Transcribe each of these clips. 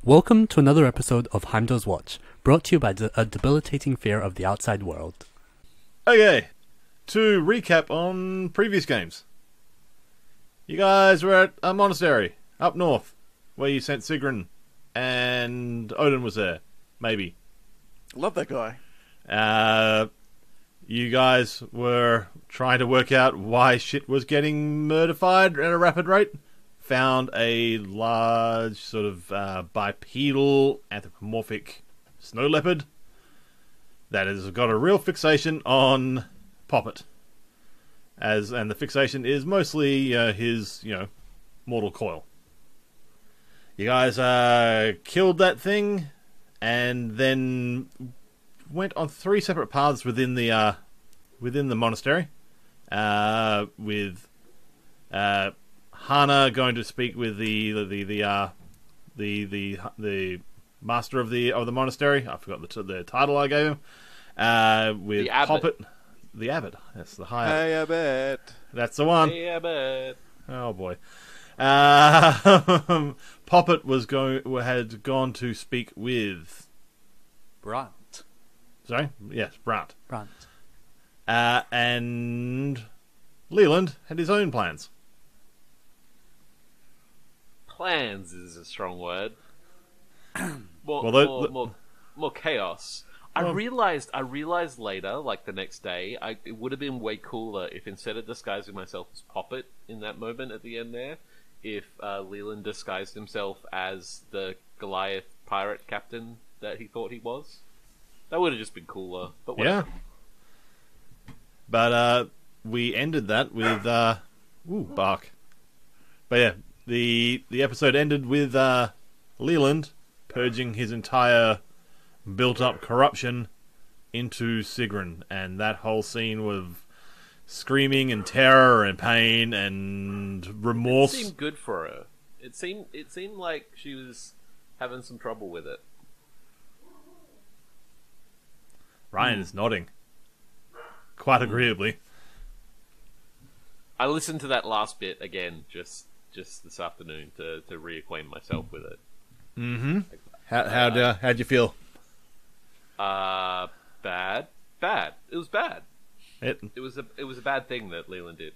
Welcome to another episode of Heimdall's Watch, brought to you by a debilitating fear of the outside world. Okay, to recap on previous games. You guys were at a monastery up north, where you sent Sigrun, and Odin was there, maybe. Love that guy. You guys were trying to work out why shit was getting murdified at a rapid rate. Found a large sort of bipedal anthropomorphic snow leopard that has got a real fixation on Poppet. And the fixation is mostly his, mortal coil. You guys killed that thing and then went on 3 separate paths within the monastery, with Hana going to speak with the master of the monastery. I forgot the title I gave him. With Poppet, the abbot. That's the high. Hey, Abbot. That's the one. Hey, Abbot. Oh boy. Poppet had gone to speak with. Brant. Sorry? Yes, Brant. And Leland had his own plans. Plans is a strong word. Well, more chaos. I realized later, like the next day, it would have been way cooler if instead of disguising myself as Poppet in that moment at the end there, if Leland disguised himself as the Goliath pirate captain that he thought he was. That would have just been cooler. But whatever. Yeah. But we ended that with bark. But yeah, the episode ended with Leland purging his entire built-up corruption into Sigrun, and that whole scene with screaming and terror and pain and remorse. It seemed good for her. It seemed like she was having some trouble with it. Ryan is nodding quite agreeably. I listened to that last bit again just this afternoon to reacquaint myself with it. Mm-hmm. How'd you feel? Bad. It was bad. It was a bad thing that Leland did.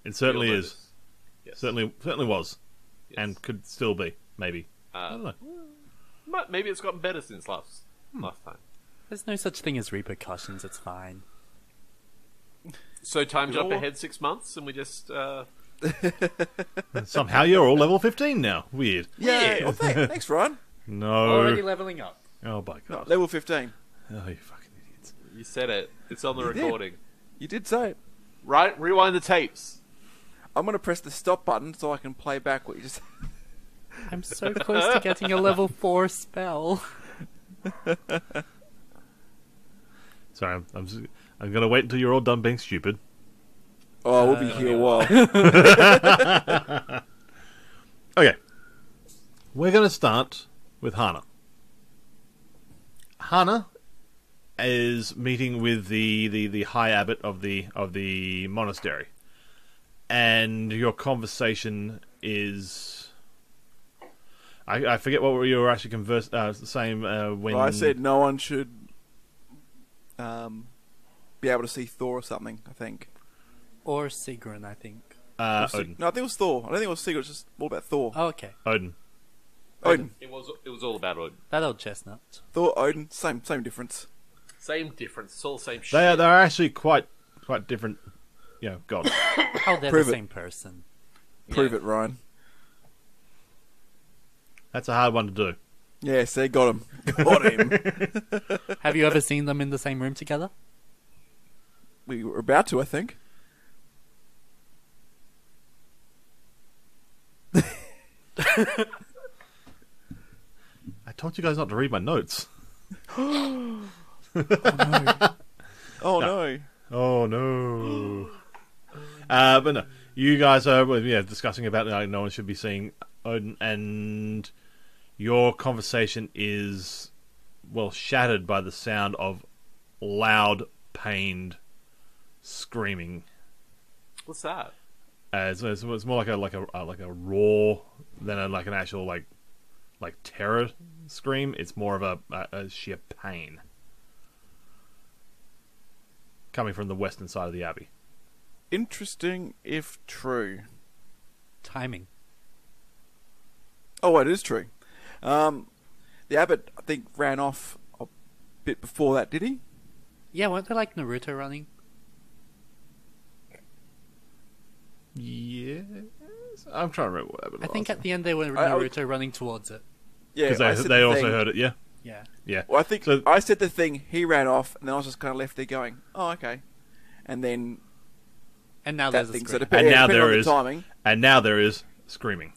It certainly You'll is. notice. Yes. Certainly was, Yes. and could still be, maybe. I don't know. Maybe it's gotten better since last time. There's no such thing as repercussions, it's fine. So time jump ahead 6 months, and we just Somehow you're all level 15 now. Weird. Yeah. Oh, thanks, Ryan. No. Already leveling up. Oh my god. Level 15. Oh, you fucking idiots. you said it. It's on the You did. recording. You did say it. Right, rewind the tapes. I'm going to press the stop button so I can play back what you just... I'm so close to getting a level 4 spell. Sorry, I'm gonna wait until you're all done being stupid. Oh, we'll be here a while. Okay. We're gonna start with Hana. Hana is meeting with the high abbot of the monastery, and your conversation is. I forget what you were actually saying when. Well, I said no one should be able to see Thor or something, I think. Or Sigrun, I think. Odin. No, I think it was Thor. I don't think it was Sigurd. It was just all about Thor. Oh, okay. Odin. Odin. It was all about Odin. That old chestnut. Thor, Odin. Same difference. Same difference. It's all the same shit. They're actually quite different, gods. Oh, they're Prove the it. same person. Prove it, Ryan. That's a hard one to do. Yeah, see, got him. Got him. Have you ever seen them in the same room together? We were about to, I think. I told you guys not to read my notes. Oh, no. Oh no. But no, you guys are discussing about no one should be seeing Odin, and your conversation is shattered by the sound of loud, pained screaming. What's that? It's more like a roar than an actual like terror scream. It's more of a sheer pain coming from the western side of the abbey. Interesting, if true. Timing. Oh, it is true. The abbot, I think, ran off a bit before that, did he? Yeah, weren't they like Naruto running? Yes, I'm trying to remember what happened. I think at the end they were I- Naruto running towards it. Yeah, I because said they the also thing. heard it. Yeah, Yeah. yeah. Well, I think So- I said the thing, he ran off, and then I was just kind of left there going, oh, okay. And then And now that there's a thing, scream. so And now depending there on is- the timing. And now there is screaming.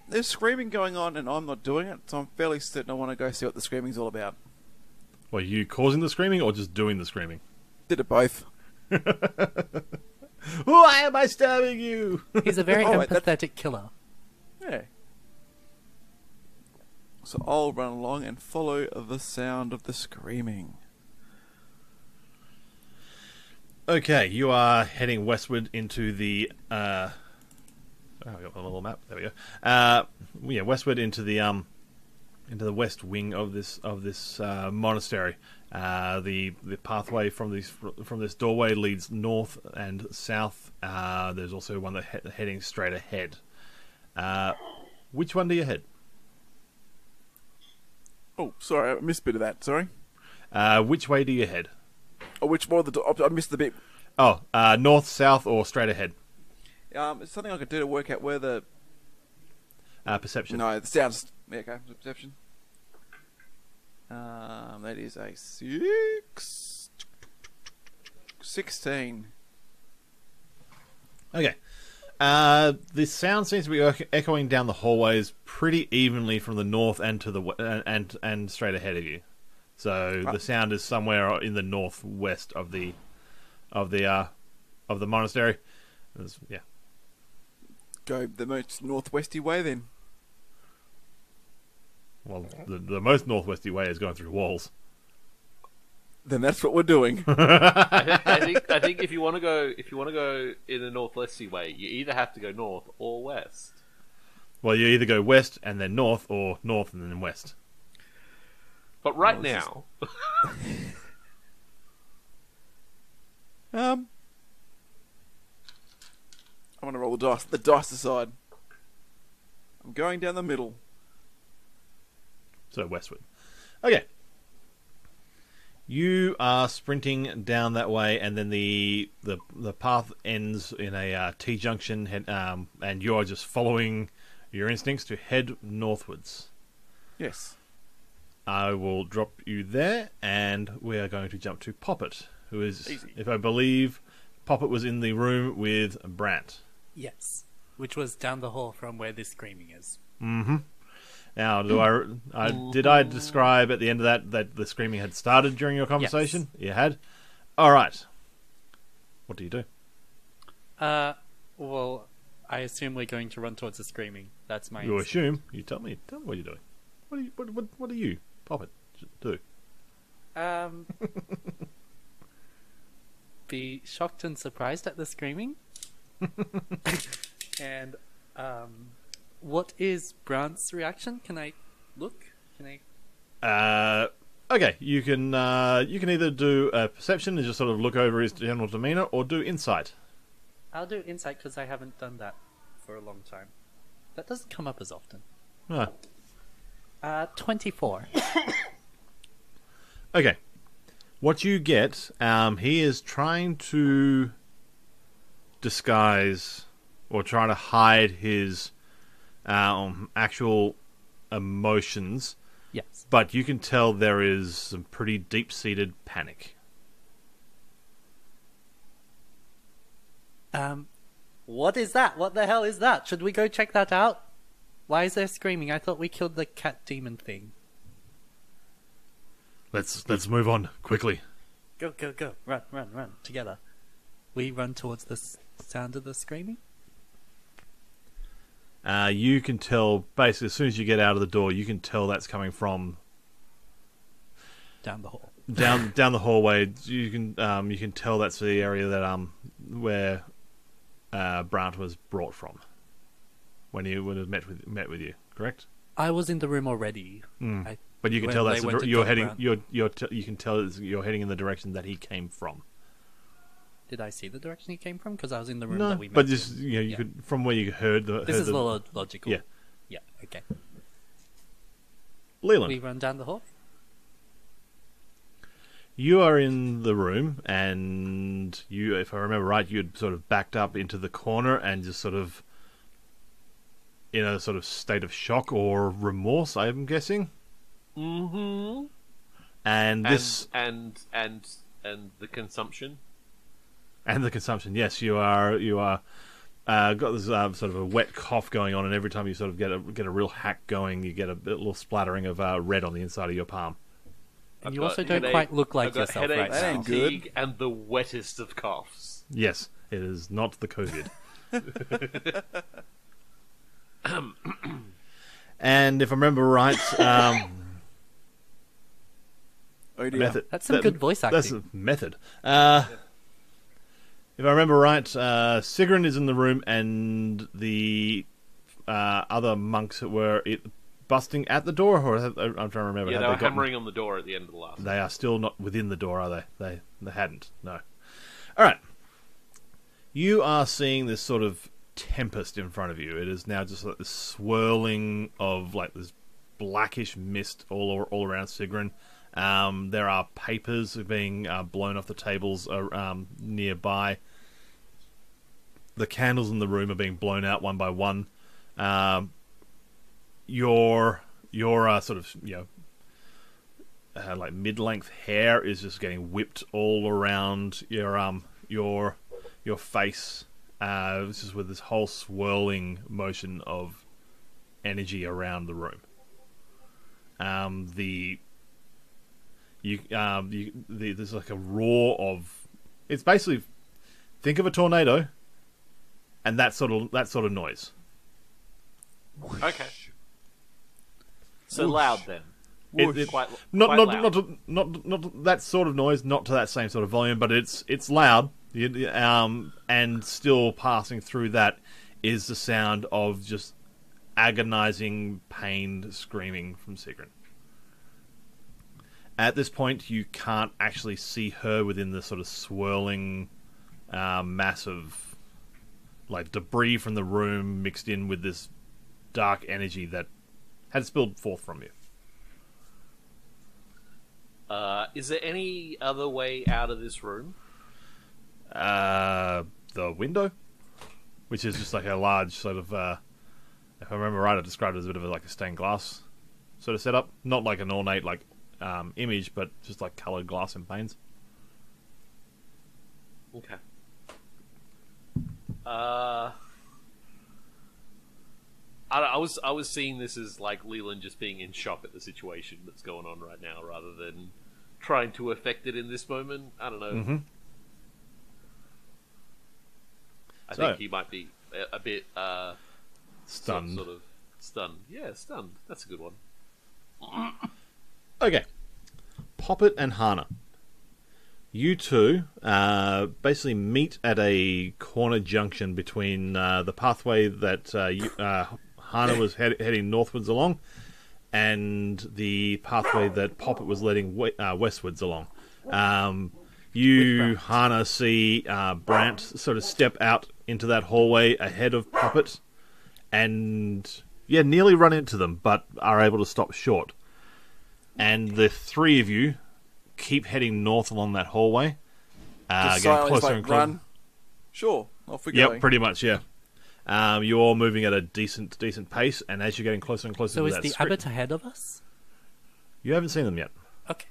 There's screaming going on, and I'm not doing it, so I'm fairly certain I want to go see what the screaming's all about. Were you causing the screaming or just doing the screaming? Did it both. Why am I stabbing you? He's a very Oh, wait, that's- empathetic killer. Yeah. So I'll run along and follow the sound of the screaming. Okay, you are heading westward into the. I got my little map. There we go. Yeah, westward into the west wing of this monastery. The pathway from this doorway leads north and south. There's also one that heading straight ahead. Which one do you head? Oh, sorry, I missed a bit of that, sorry. Which way do you head? Oh, which more of the... I missed the bit. Oh, north, south, or straight ahead? It's something I could do to work out where the... Perception. No, the sounds... Yeah, okay, perception. That is a 16. Okay. The sound seems to be echoing down the hallways pretty evenly from the north and to the and straight ahead of you. So the sound is somewhere in the northwest of the monastery. Yeah. Go the most northwesty way then. Well, the most northwesty way is going through walls. Then that's what we're doing. I think if you want to go in a northwesterly way, you either have to go north or west. Well, you either go west and then north, or north and then west. But right Well, this is- now, I want to roll the dice. The dice aside. I'm going down the middle. So westward. Okay. You are sprinting down that way, and then the path ends in a T-junction, and you're just following your instincts to head northwards. Yes. I will drop you there, and we are going to jump to Poppet, who is, Easy. if I believe, Poppet was in the room with Brant. Yes. Which was down the hall from where this screaming is. Mm-hmm. Now, did I describe at the end of that the screaming had started during your conversation? Yes. You had? All right. What do you do? Well, I assume we're going to run towards the screaming. That's my You instinct. assume. You tell me. Tell me what you're doing. What do you, Poppet, do? Be shocked and surprised at the screaming. And, what is Brant's reaction? Can I look? Can I... Okay, you can either do a perception and just sort of look over his general demeanor, or do insight. I'll do insight because I haven't done that for a long time. That doesn't come up as often. Ah. 24. Okay. What you get, he is trying to disguise or trying to hide his actual emotions, Yes. but you can tell there is some pretty deep-seated panic. What is that? What the hell is that? Should we go check that out? Why is there screaming? I thought we killed the cat demon thing. Let's move on quickly. Go, go, go. Run, run, run. Together. We run towards the sound of the screaming? You can tell, basically, as soon as you get out of the door, you can tell that's coming from Down the hall. down the hallway. You can tell that's the area that where Brant was brought from. when he met with you, correct? I was in the room already. But you can When tell they that's went to you're go heading. around. You can tell you're heading in the direction that he came from. Did I see the direction he came from? Because I was in the room No, that we met. but just in. you Yeah. could from where you heard the. This heard is the, logical. Yeah. Yeah. Okay. Leland, We run down the hall. you are in the room, and you, if I remember right, you had sort of backed up into the corner and just sort of in a sort of state of shock or remorse, I'm guessing. Mm-hmm. And this and the consumption. and the consumption. Yes, you are got this sort of a wet cough going on, and every time you sort of get a real hack going, you get a little splattering of red on the inside of your palm. And I've you got also don't headache- quite look like I've got yourself headache, right That now. ain't good. fatigue, and the wettest of coughs. Yes, it is not the COVID. And if I remember right, Oh dear. method. That's some good voice acting. That's a method. If I remember right, Sigrun is in the room, and the other monks that were busting at the door, or I'm trying to remember. Yeah, Had they were gotten- hammering on the door at the end of the last. They are still not within the door, are they? They hadn't. No. All right. You are seeing this sort of tempest in front of you. It is now just like this swirling of like this blackish mist all around Sigrun. There are papers being blown off the tables nearby. The candles in the room are being blown out one by one. Your sort of like mid-length hair is just getting whipped all around your face. This is with this whole swirling motion of energy around the room. There's like a roar of. It's basically, think of a tornado, and that sort of noise. Okay. So loud then. Quite Not loud. not that sort of noise, not to that same sort of volume, but it's loud. And still passing through that is the sound of just agonizing, pained screaming from Sigrun. At this point, you can't actually see her within the sort of swirling mass of like debris from the room mixed in with this dark energy that had spilled forth from you. Is there any other way out of this room? The window, which is just like a large sort of, if I remember right, I described it as a bit of like a stained glass sort of setup. Not like an ornate like image, but just like coloured glass and panes. Okay. I was seeing this as like Leland just being in shock at the situation that's going on right now, rather than trying to affect it in this moment. I don't know. Mm-hmm. I So- think he might be a bit Stunned. Sort of stunned. Yeah, stunned. That's a good one. Okay. Poppet and Hana. You two basically meet at a corner junction between the pathway that Hana was heading northwards along and the pathway that Poppet was leading westwards along. You, Hana, see Brant sort of step out into that hallway ahead of Poppet and, nearly run into them, but are able to stop short. And the three of you keep heading north along that hallway. Just Getting silently closer like, and closer. run. Sure, off we Yep, go. pretty much, yeah. You're all moving at a decent pace, and as you're getting closer and closer So to is that the script, abbot ahead of us? you haven't seen them yet. Okay.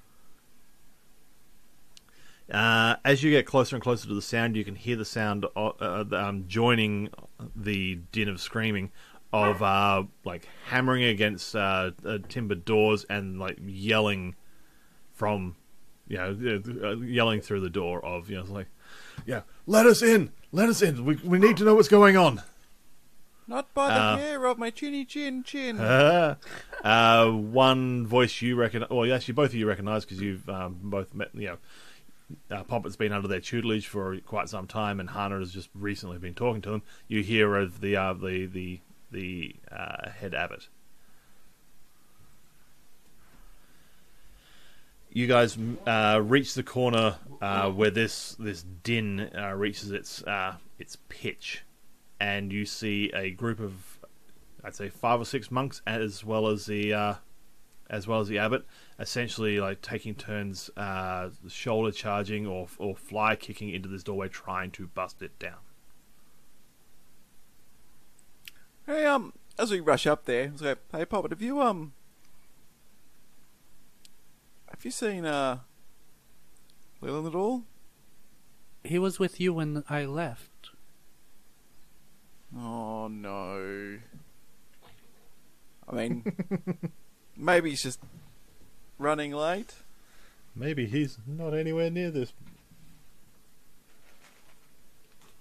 As you get closer and closer to the sound, you can hear the sound joining the din of screaming of like hammering against timbered doors and like yelling from, yelling through the door of, like, let us in, we need to know what's going on. Not by the hair of my chinny chin chin. One voice you recognize, well, actually both of you recognize because you've both met, Poppet's been under their tutelage for quite some time, and Hana has just recently been talking to them. You hear of the the head abbot. You guys reach the corner where this din reaches its pitch, and you see a group of, I'd say, 5 or 6 monks, as well as the abbot, essentially like taking turns shoulder charging or fly kicking into this doorway, trying to bust it down. Hey, as we rush up there, I was like, hey, Papa, have you seen Leland at all? He was with you when I left. Oh no. I mean, maybe he's just running late. Maybe he's not anywhere near this.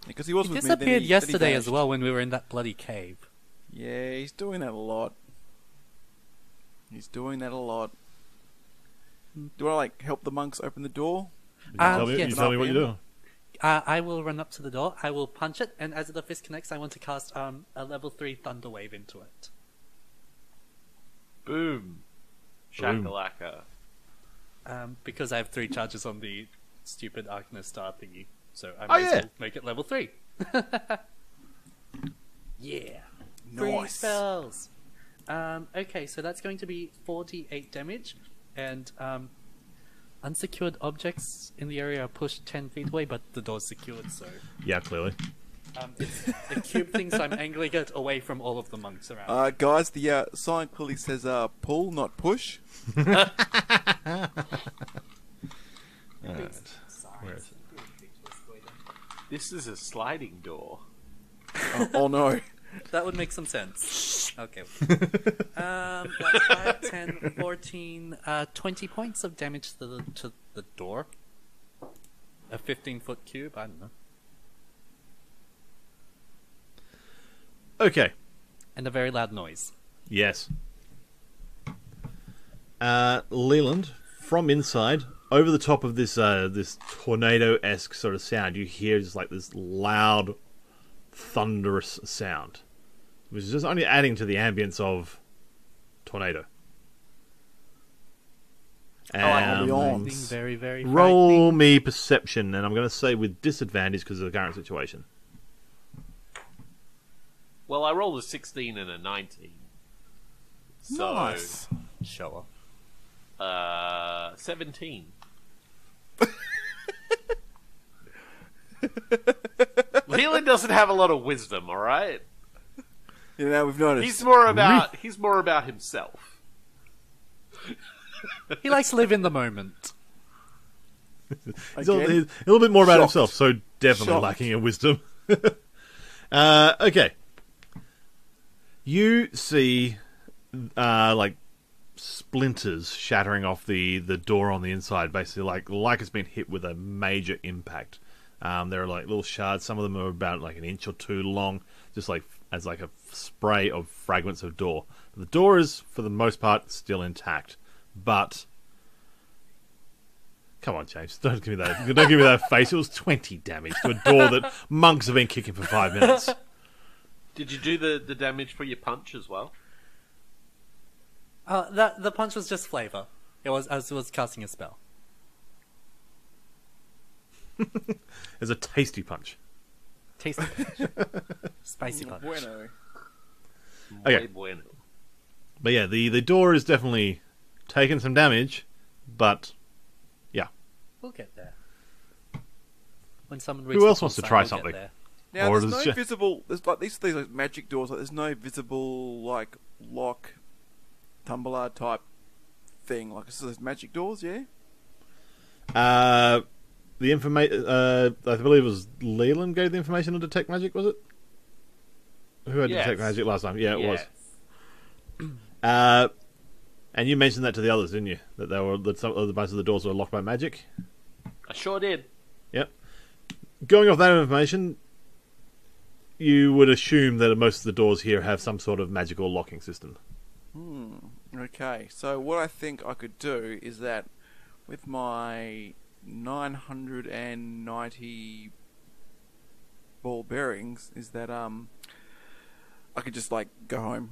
Because he was He with me. disappeared then he yesterday as vanished. well when we were in that bloody cave. Yeah, he's doing that a lot. Do you want to like help the monks open the door? You tell me, yes. you tell me what you do. I will run up to the door, I will punch it, and as the fist connects, I want to cast a level 3 Thunder Wave into it. Boom. Shakalaka. Because I have 3 charges on the stupid Arcana Star thingy, so I Oh, might as yeah. well make it level 3. Yeah. 3 Nice. spells. Okay, so that's going to be 48 damage, and unsecured objects in the area are pushed 10 feet away, but the door's secured, so... Yeah, clearly. It's a cube thing, so I'm angling it away from all of the monks around. Guys, the sign clearly says pull, not push. Alright. Where is it? This is a sliding door. Oh no. That would make some sense. Okay. That's 5, 10, 14, 20 points of damage to the door. A 15-foot cube, I don't know. Okay. And a very loud noise. Yes. Leland, from inside, over the top of this this tornado-esque sort of sound, you hear just like this loud, thunderous sound, which is just only adding to the ambience of tornado. ambiance. Being very, very Roll frightening. me perception, and I'm going to say with disadvantage because of the current situation. Well, I rolled a 16 and a 19. So, Nice. Show off. 17. Leland doesn't have a lot of wisdom, alright? You know, we've noticed. He's more about himself. He likes to live in the moment. He's a Again? little bit more about Shocked. himself, so definitely Shocked. lacking in wisdom. Okay. You see, like, splinters shattering off the door on the inside, basically like it's been hit with a major impact. There are like little shards. Some of them are about like an inch or 2 long, just like as like a spray of fragments of door. The door is, for the most part, still intact, but come on, James, don't give me that face. It was 20 damage to a door that monks have been kicking for 5 minutes. Did you do the damage for your punch as well? The punch was just flavor. I was casting a spell. There's a tasty punch. Tasty punch. Spicy punch. Bueno. Okay. Muy bueno. But yeah, the door is definitely taking some damage, but yeah. We'll get there. When someone Who reads else the wants to full try sign, we'll something? get Now, Or there's does no it- visible. There's like these like magic doors. Like, there's no visible like lock, tumbler type thing. Like so there's magic doors. Yeah. The information, I believe it was Leland gave the information on detect magic, was it? Who had Yes. detect magic last time? Yeah, it Yes. was. And you mentioned that to the others, didn't you? That some of the most of the doors were locked by magic. I sure did. Yep. Going off that information, you would assume that most of the doors here have some sort of magical locking system. Okay. So what I think I could do is that with my 990 ball bearings, is that I could just, like, go home.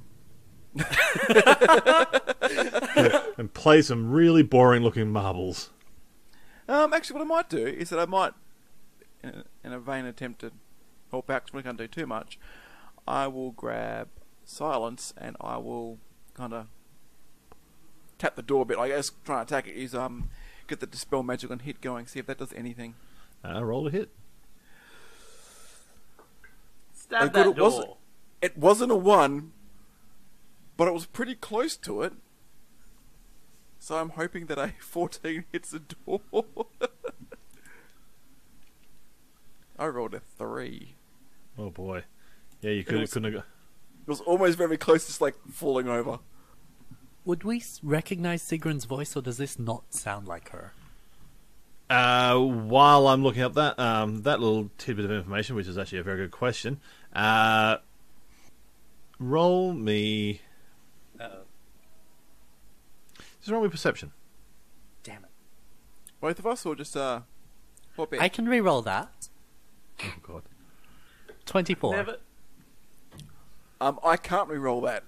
And play some really boring looking marbles. Actually, what I might do is that I might, in a vain attempt to help out, because we can't do too much, I will grab silence and I will kind of tap the door a bit. I guess trying to attack it is get the dispel magic and hit going, see if that does anything. Roll a hit. Stab good that it wasn't. door. It wasn't a 1, but it was pretty close to it. So I'm hoping that a 14 hits the door. I rolled a 3. Oh boy. Yeah, you couldn't have. It was almost very close, just like falling over. Would we recognize Sigrun's voice, or does this not sound like her? While I'm looking up that little tidbit of information, which is actually a very good question, roll me. Uh-oh. Just roll me perception. Damn it. Both of us, or just what bit? I can re-roll that. Oh god. 24. Never. I can't re-roll that.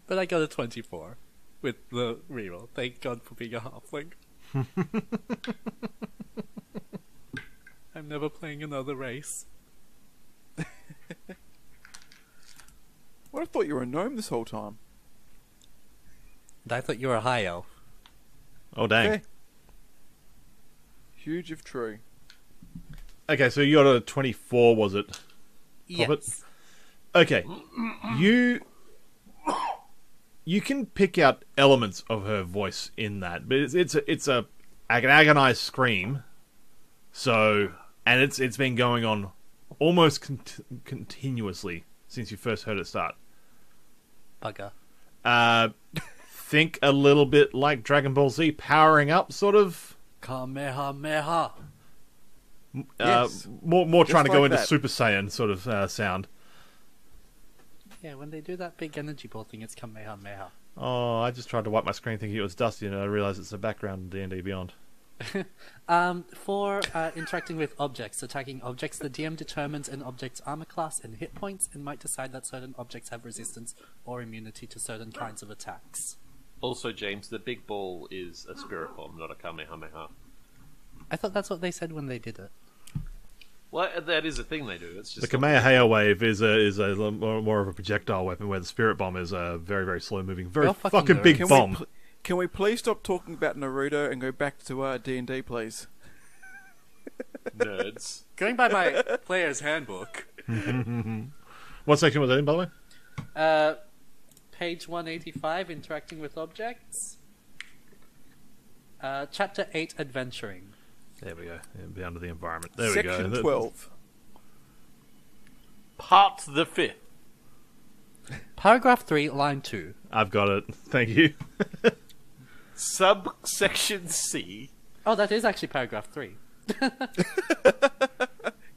But I got a 24 with the reroll. Thank God for being a halfling. I'm never playing another race. Well, I thought you were a gnome this whole time. And I thought you were a high elf. Oh dang. Okay. Huge if true. Okay, so you got a 24, was it? Yes. Okay. You can pick out elements of her voice in that, but it's an agonized scream. So, and it's been going on almost continuously since you first heard it start. Bugger. Think a little bit like Dragon Ball Z powering up, sort of. Kamehameha. Yes. More Just trying to go like into that. Super Saiyan sort of sound. Yeah, when they do that big energy ball thing, it's Kamehameha. Oh, I just tried to wipe my screen thinking it was Dusty, and I realised it's a background in D&D Beyond. For interacting with objects, attacking objects, the DM determines an object's armor class and hit points, and might decide that certain objects have resistance or immunity to certain kinds of attacks. Also, James, the big ball is a spirit bomb, not a Kamehameha. I thought that's what they said when they did it. Well, that is a thing they do. It's just The Kamehameha wave is a more of a projectile weapon, where the spirit bomb is a very, very slow moving, very You're fucking fucking nerd. big Can bomb. Can we please stop talking about Naruto and go back to D&D, please? nerds. Going by my player's handbook, What section was that in, by the way? page 185, interacting with objects. Chapter 8, adventuring. There we go. It'll be under the environment. There Section we go. 12. Part the 5th. Paragraph 3, line 2. I've got it. Thank you. Subsection C. Oh, that is actually paragraph 3.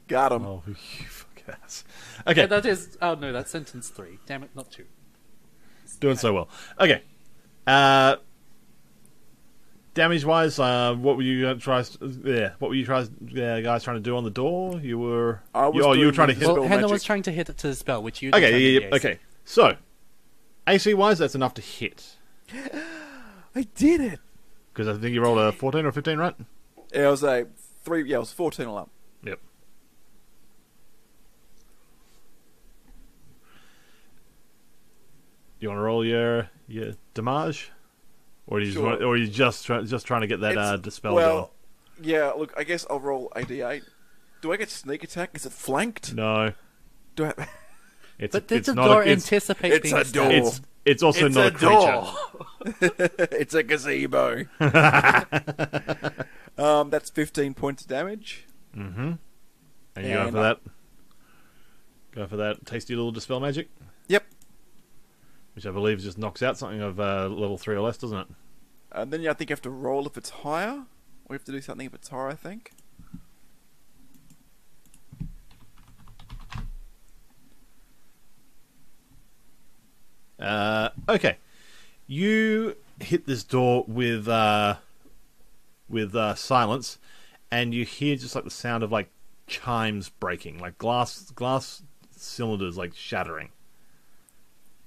Got him. Oh, you fuck ass. Okay, Yeah, that is... Oh, no, that's sentence 3. Damn it, not 2. doing so well. Okay. Damage wise, what were you guys trying to do on the door? You were you were doing trying to the hit. spell Well, Hannah magic. was trying to hit it to the spell, which you... Okay, determined yeah, the AC. okay. So, AC wise, that's enough to hit I did it. because I think you rolled a 14 or 15, right? Yeah, it was a 3. Yeah, it was 14 all up. Yep. You want to roll your damage, or you Sure. or you just trying to get that It's- dispel well, yeah. Look, I guess I'll roll a d8. Do I get sneak attack? Is it flanked? going? No, Do I? it's But did it's the not door it's anticipate it's being a stabbed? door. it's also It's not a a creature. door. It's a gazebo. That's 15 points of damage. Mm-hmm. And you go And for that. Go for that tasty little dispel magic, Yep. which I believe just knocks out something of level 3 or less, doesn't it? And then I think you have to roll if it's higher. We have to do something if it's higher, I think. Okay. You hit this door with silence, and you hear just like the sound of like chimes breaking, like glass cylinders like shattering.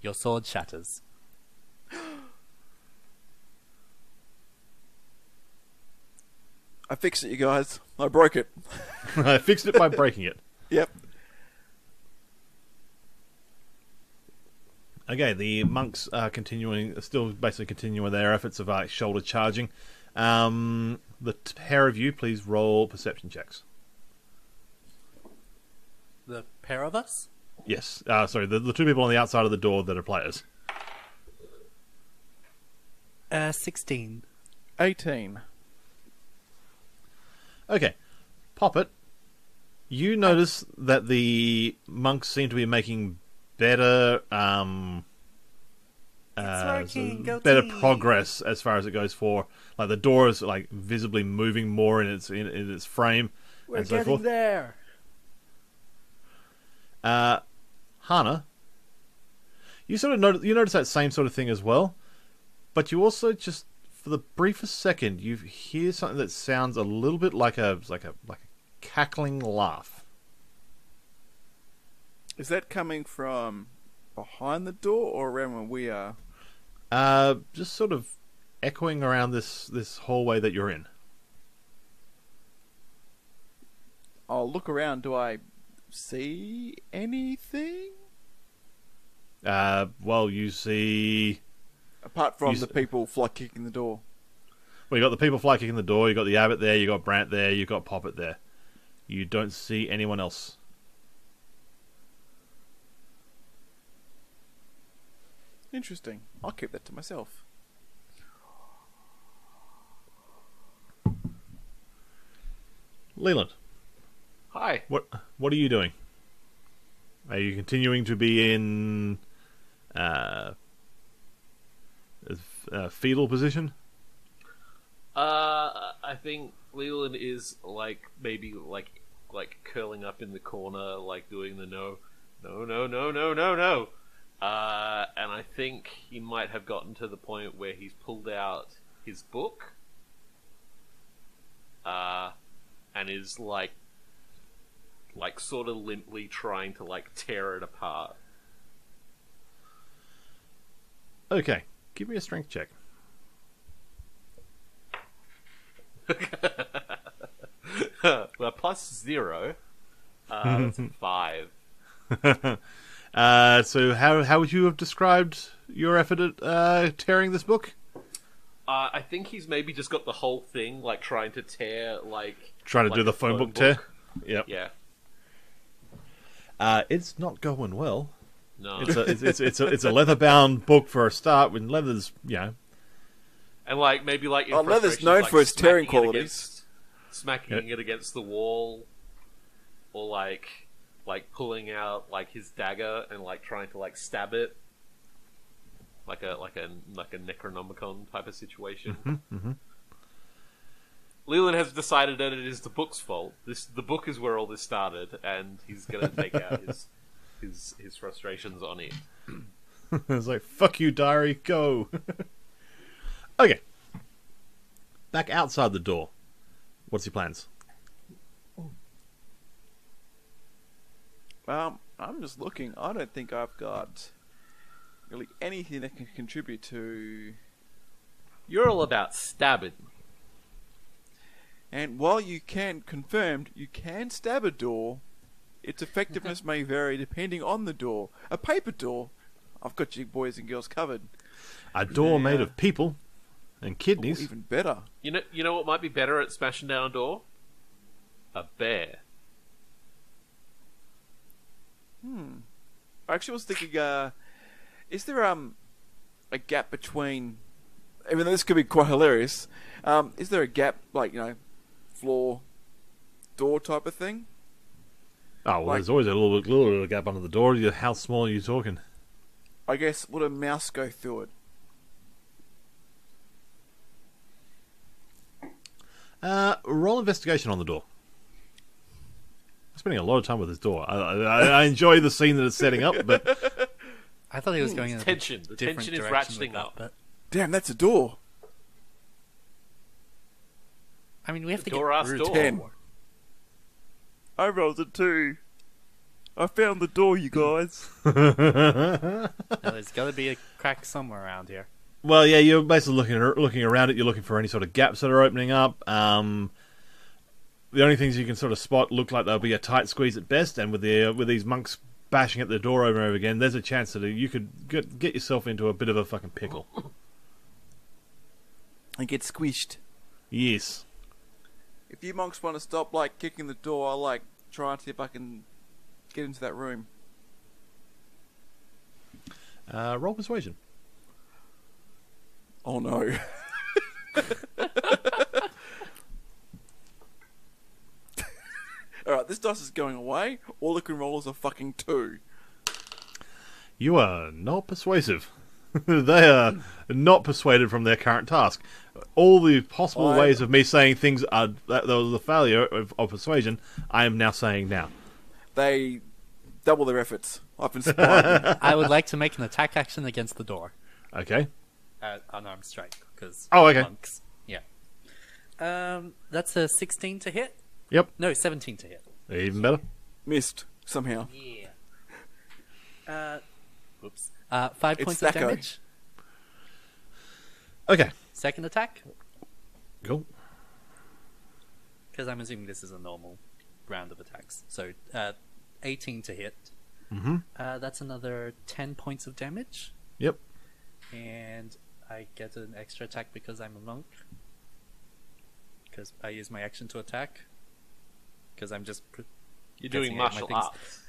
Your sword shatters. I fixed it, you guys. I broke it. I fixed it by breaking it. Yep. Okay, the monks are still basically continuing their efforts of shoulder charging. The pair of you, please roll perception checks. The pair of us? Yes. Sorry, the two people on the outside of the door that are players. 16. 18. Okay. Poppet, you notice that the monks seem to be making better working. Go better team. progress as far as it goes for, like, the door is like visibly moving more in its frame. We're and so getting forth. there. Hana, you sort of notice that same sort of thing as well, but you also just, for the briefest second, you hear something that sounds a little bit like a cackling laugh. Is that coming from behind the door or around where we are? Just sort of echoing around this hallway that you're in. I'll look around. Do I see anything? Well, you see... Apart from the people fly kicking the door. Well, you got the people fly kicking the door, you got the abbot there, you got Brant there, you got Poppet there. You don't see anyone else. Interesting. I'll keep that to myself. Leland, Hi. what are you doing? Are you continuing to be in a fetal position? I think Leland is maybe curling up in the corner, like doing the no. And I think he might have gotten to the point where he's pulled out his book, and is like sort of limply trying to tear it apart. Okay, give me a strength check. Well, plus 0. That's 5. So how would you have described your effort at tearing this book? I think he's maybe just got the whole thing, trying to tear, Trying to do the phone book tear? Yep. Yeah. It's not going well. No. It's a leather-bound book for a start. When leather's, And maybe in leather's frustration, known for its tearing smacking it qualities. smacking it against the wall, or pulling out his dagger and trying to stab it, like a Necronomicon type of situation. Mm-hmm. Leland has decided that it is the book's fault. The book is where all this started, and he's gonna take out his frustrations on it. It's like, fuck you, diary, go. Okay. Back outside the door. What's your plans? I'm just looking. I don't think I've got really anything that can contribute to... You're all about stabbing. And while you can stab a door, its effectiveness may vary depending on the door. A paper door, I've got you boys and girls covered. A door made of people and kidneys. Even better. You know what might be better at smashing down a door? A bear. I actually was thinking, is there a gap between... Even though this could be quite hilarious, is there a gap, floor, door type of thing? Oh, well, there's always a little gap under the door. How small are you talking? I guess, would a mouse go through it? Roll investigation on the door. I'm spending a lot of time with this door. I enjoy the scene that it's setting up, but... I thought he was going in a tension. The different tension is direction with ratcheting that, up. but Damn, that's a door. I mean, we have to get Door ass through door. 10. I rolled a 2. I found the door, you guys. Now, there's got to be a crack somewhere around here. Well, yeah, you're basically looking around it. You're looking for any sort of gaps that are opening up. The only things you can sort of spot look like they'll be a tight squeeze at best, and with these monks bashing at the door over and over again, there's a chance that you could get yourself into a bit of a fucking pickle. And get squished. Yes. If you monks want to stop, like, kicking the door, I'll, like, try and see if I can get into that room. Roll persuasion. Oh, no. Alright, this dice is going away. All it can roll is a fucking 2. You are not persuasive. They are not persuaded from their current task. All the possible ways of me saying things are that was a failure of persuasion, I am now saying now. They double their efforts. I've inspired them. I would like to make an attack action against the door. Okay. Unarmed strike, because okay. monks. Yeah. That's a 16 to hit? Yep. No, 17 to hit. Even better. Missed, somehow. Yeah. Whoops. 5 points of Stacko. damage. Okay. Second attack, Cool. because I'm assuming this is a normal round of attacks. So, 18 to hit. Mm-hmm. That's another 10 points of damage. Yep. And I get an extra attack because I'm a monk. Because I use my action to attack. Because I'm just... You're doing guessing at my martial things.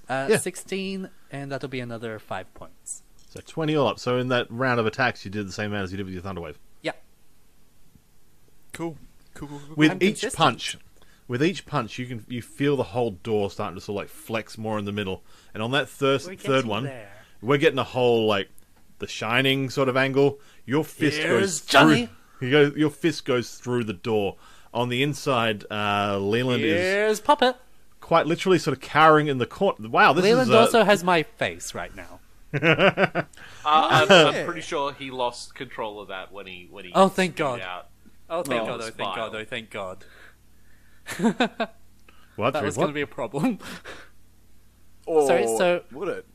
arts. Yeah. 16, and that'll be another 5 points. So 20 all up. So in that round of attacks, you did the same amount as you did with your Thunderwave. Yeah. Cool. Cool. With I'm each consistent. punch, you feel the whole door starting to sort of like flex more in the middle. And on that third one, there. we're getting a whole like the Shining sort of angle. Your fist Here's goes Johnny. through. Your fist goes through the door. On the inside, Leland is Here's Puppet. quite literally sort of cowering in the corner. Wow, this Leland is also has my face right now. I'm pretty sure he lost control of that when he Oh, thank spewed God. out. Oh, thank Oh, God, oh, it's thank God, vile. oh, thank God. what? That was What? going to be a problem. Or Sorry, so- would it?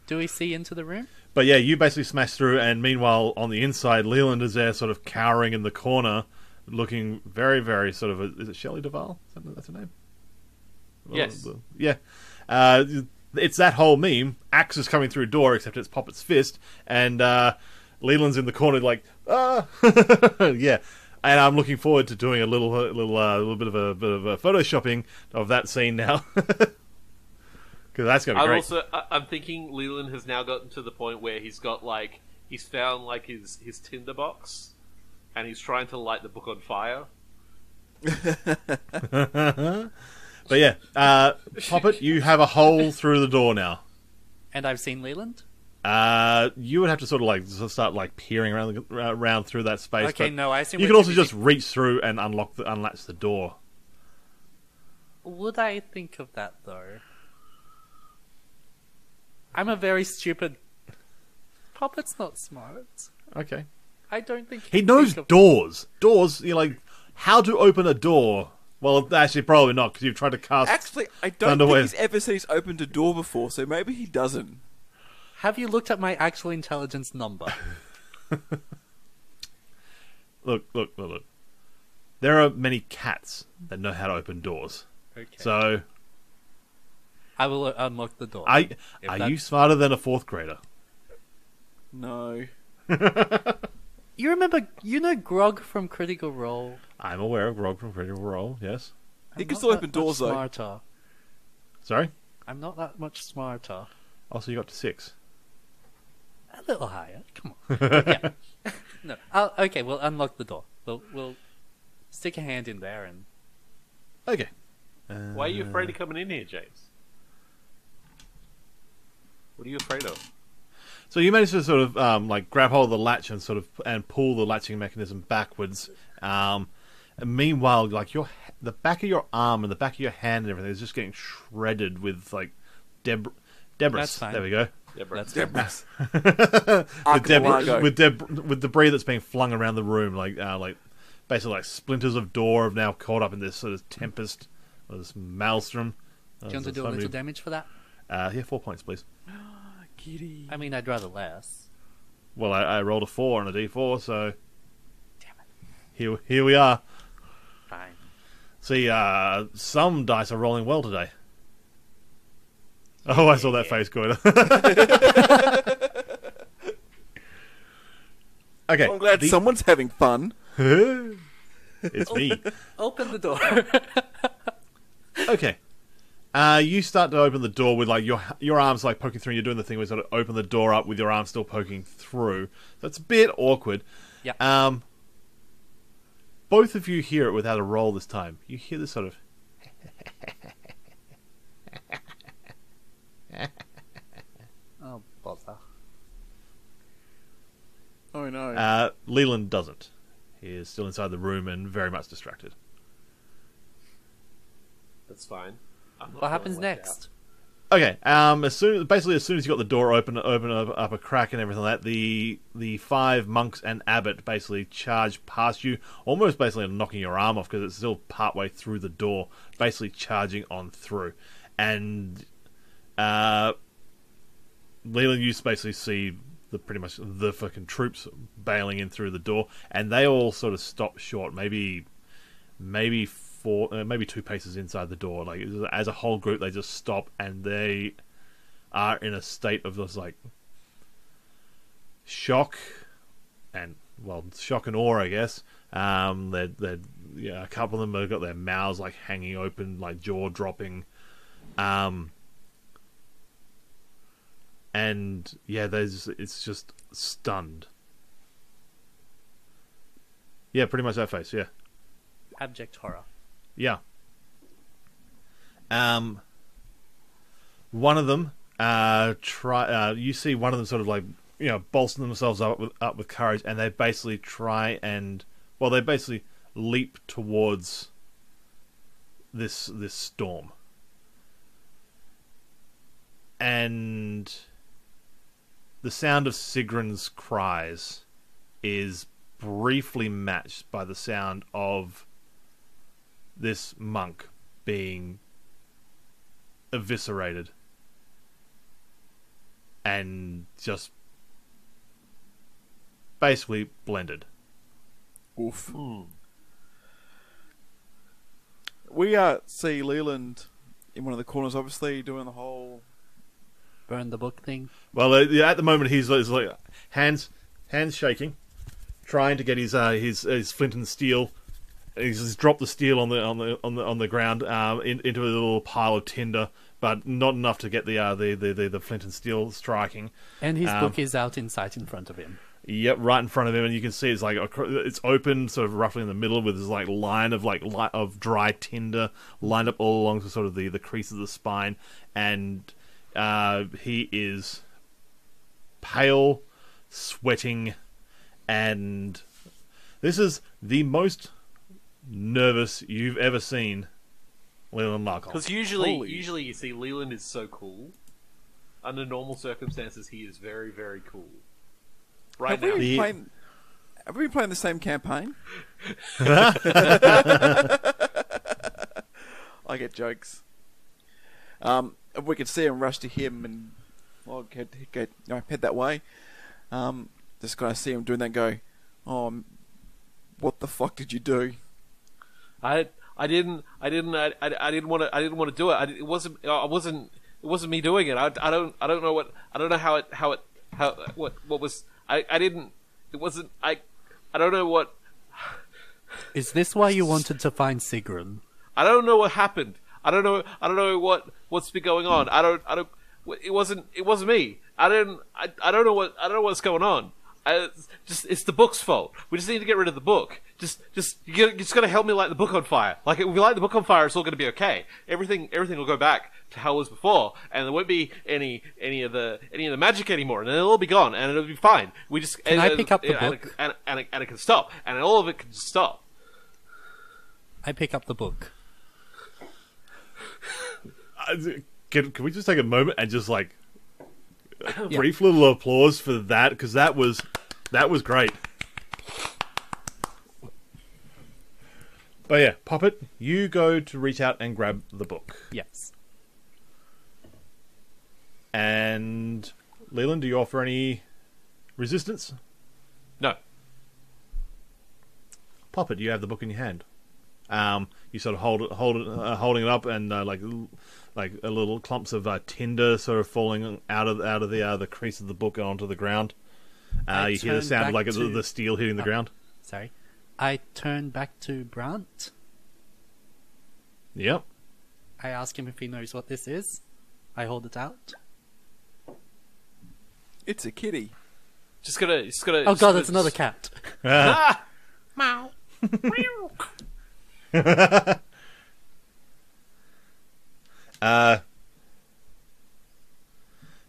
Do we see into the room? But yeah, you basically smash through, and meanwhile, on the inside, Leland is there sort of cowering in the corner, looking very, very sort of... is it Shelley Duvall? That's her name? Yes. Yeah. It's that whole meme. Axe is coming through door, except it's Poppet's fist, and Leland's in the corner like, ah! Yeah. And I'm looking forward to doing a little bit of a photoshopping of that scene now. Because that's going to be great. I'm thinking Leland has now gotten to the point where he's found like his tinder box, and he's trying to light the book on fire. But yeah, Poppet, you have a hole through the door now. And I've seen Leland? You would have to sort of like start like peering around through that space. Okay, but no, I assume you we're can also too just busy- reach through and unlatch the door. Would I think of that, though? I'm a very stupid... Puppet's not smart. Okay. I don't think He he'd knows think of- doors. Doors, you're like, how to open a door. Well, actually, probably not, because you've tried to cast... Actually, I don't Thunderwave. think he's ever said he's opened a door before, so maybe he doesn't. Have you looked at my actual intelligence number? Look. There are many cats that know how to open doors. Okay. So, I will unlock the door. are If that- you smarter than a fourth grader? No. You remember, Grog from Critical Role? I'm aware of Rogue from Critical Role, yes. He I'm can not still that open much doors, though. Smarter. Sorry? I'm not that much smarter. Also, you got to 6. A little higher. Come on. But yeah. No. Okay, we'll unlock the door. We'll stick a hand in there and... Okay. Why are you afraid of coming in here, James? What are you afraid of? So you managed to sort of like grab hold of the latch and pull the latching mechanism backwards. And meanwhile, like the back of your arm and the back of your hand and everything is just getting shredded with like debris. That's fine. There we go. That's Debris. with debris that's being flung around the room, like basically like splinters of door have now caught up in this sort of tempest this maelstrom. Do you want to do a little damage for that? Yeah, 4 points, please. Kitty. I mean, I'd rather less. Well, I rolled a 4 on a d4, so Damn it. here we are. Fine. See, some dice are rolling well today. Oh, I saw that face, Goiter. Okay. I'm glad someone's having fun. It's me. Open the door. Okay. You start to open the door with like your arms like poking through. You're doing the thing where you sort of open the door up with your arms still poking through. So it's a bit awkward. Yeah. Both of you hear it without a roll this time. You hear this sort of. Oh, bother. Oh no. Leland doesn't. He is still inside the room and very much distracted. That's fine. I'm not What happens feeling left next? Okay. As soon as you got the door open up a crack and everything like that, the 5 monks and abbot basically charge past you, almost basically knocking your arm off because it's still partway through the door, basically charging on through, and Leland, you basically see pretty much the fucking troops bailing in through the door, and they all sort of stop short, maybe 2 paces inside the door. Like as a whole group, they just stop, and they are in a state of just like shock and awe, I guess. They're a couple of them have got their mouths like hanging open, like jaw dropping. And yeah, it's just stunned. Yeah, pretty much that face. Yeah. Abject horror. Yeah. One of them you see one of them sort of like bolster themselves up with courage, and they basically they basically leap towards this storm, and the sound of Sigrun's cries is briefly matched by the sound of this monk being eviscerated and just basically blended. Oof. We see Leland in one of the corners, obviously doing the whole Burn the book thing. Well, at the moment he's like hands shaking, trying to get his flint and steel. He's just dropped the steel on the ground into a little pile of tinder, but not enough to get the flint and steel striking. And his book is out in sight in front of him. Yep, right in front of him, and you can see it's like it's open, sort of roughly in the middle, with this like line of dry tinder lined up all along sort of the crease of the spine, and he is pale, sweating, and this is the most nervous you've ever seen Leland Larkov. Because usually you see Leland is so cool. Under normal circumstances, he is very, very cool. Right now, have we been playing the same campaign? I get jokes. If we could see him rush to him and head that way, just kind of see him doing that. And go, oh, what the fuck did you do? I didn't want to do it. It wasn't me doing it. I don't know what was. I don't know what. Is this why you wanted to find Sigrun? I don't know what happened. I don't know what's been going on. It wasn't me. I don't know what's going on. It's the book's fault. We just need to get rid of the book. You just gotta help me light the book on fire. Like, if we light the book on fire, it's all gonna be okay. Everything will go back to how it was before, and there won't be any of the magic anymore, and it'll all be gone, and it'll be fine. Can I pick up the book? And it can stop, and all of it can stop. I pick up the book. Can we just take a moment and just like a brief little applause for that, because that was great. But yeah, Poppet, you go to reach out and grab the book. Yes. And Leland, do you offer any resistance? No. Poppet, you have the book in your hand. You sort of holding it up, and like a little clumps of tinder sort of falling out of the crease of the book onto the ground. You hear the sound of like the steel hitting the ground. Sorry. I turn back to Brant. Yep. I ask him if he knows what this is. I hold it out. It's a kitty. Just gotta. Oh god, it's another cat. Meow.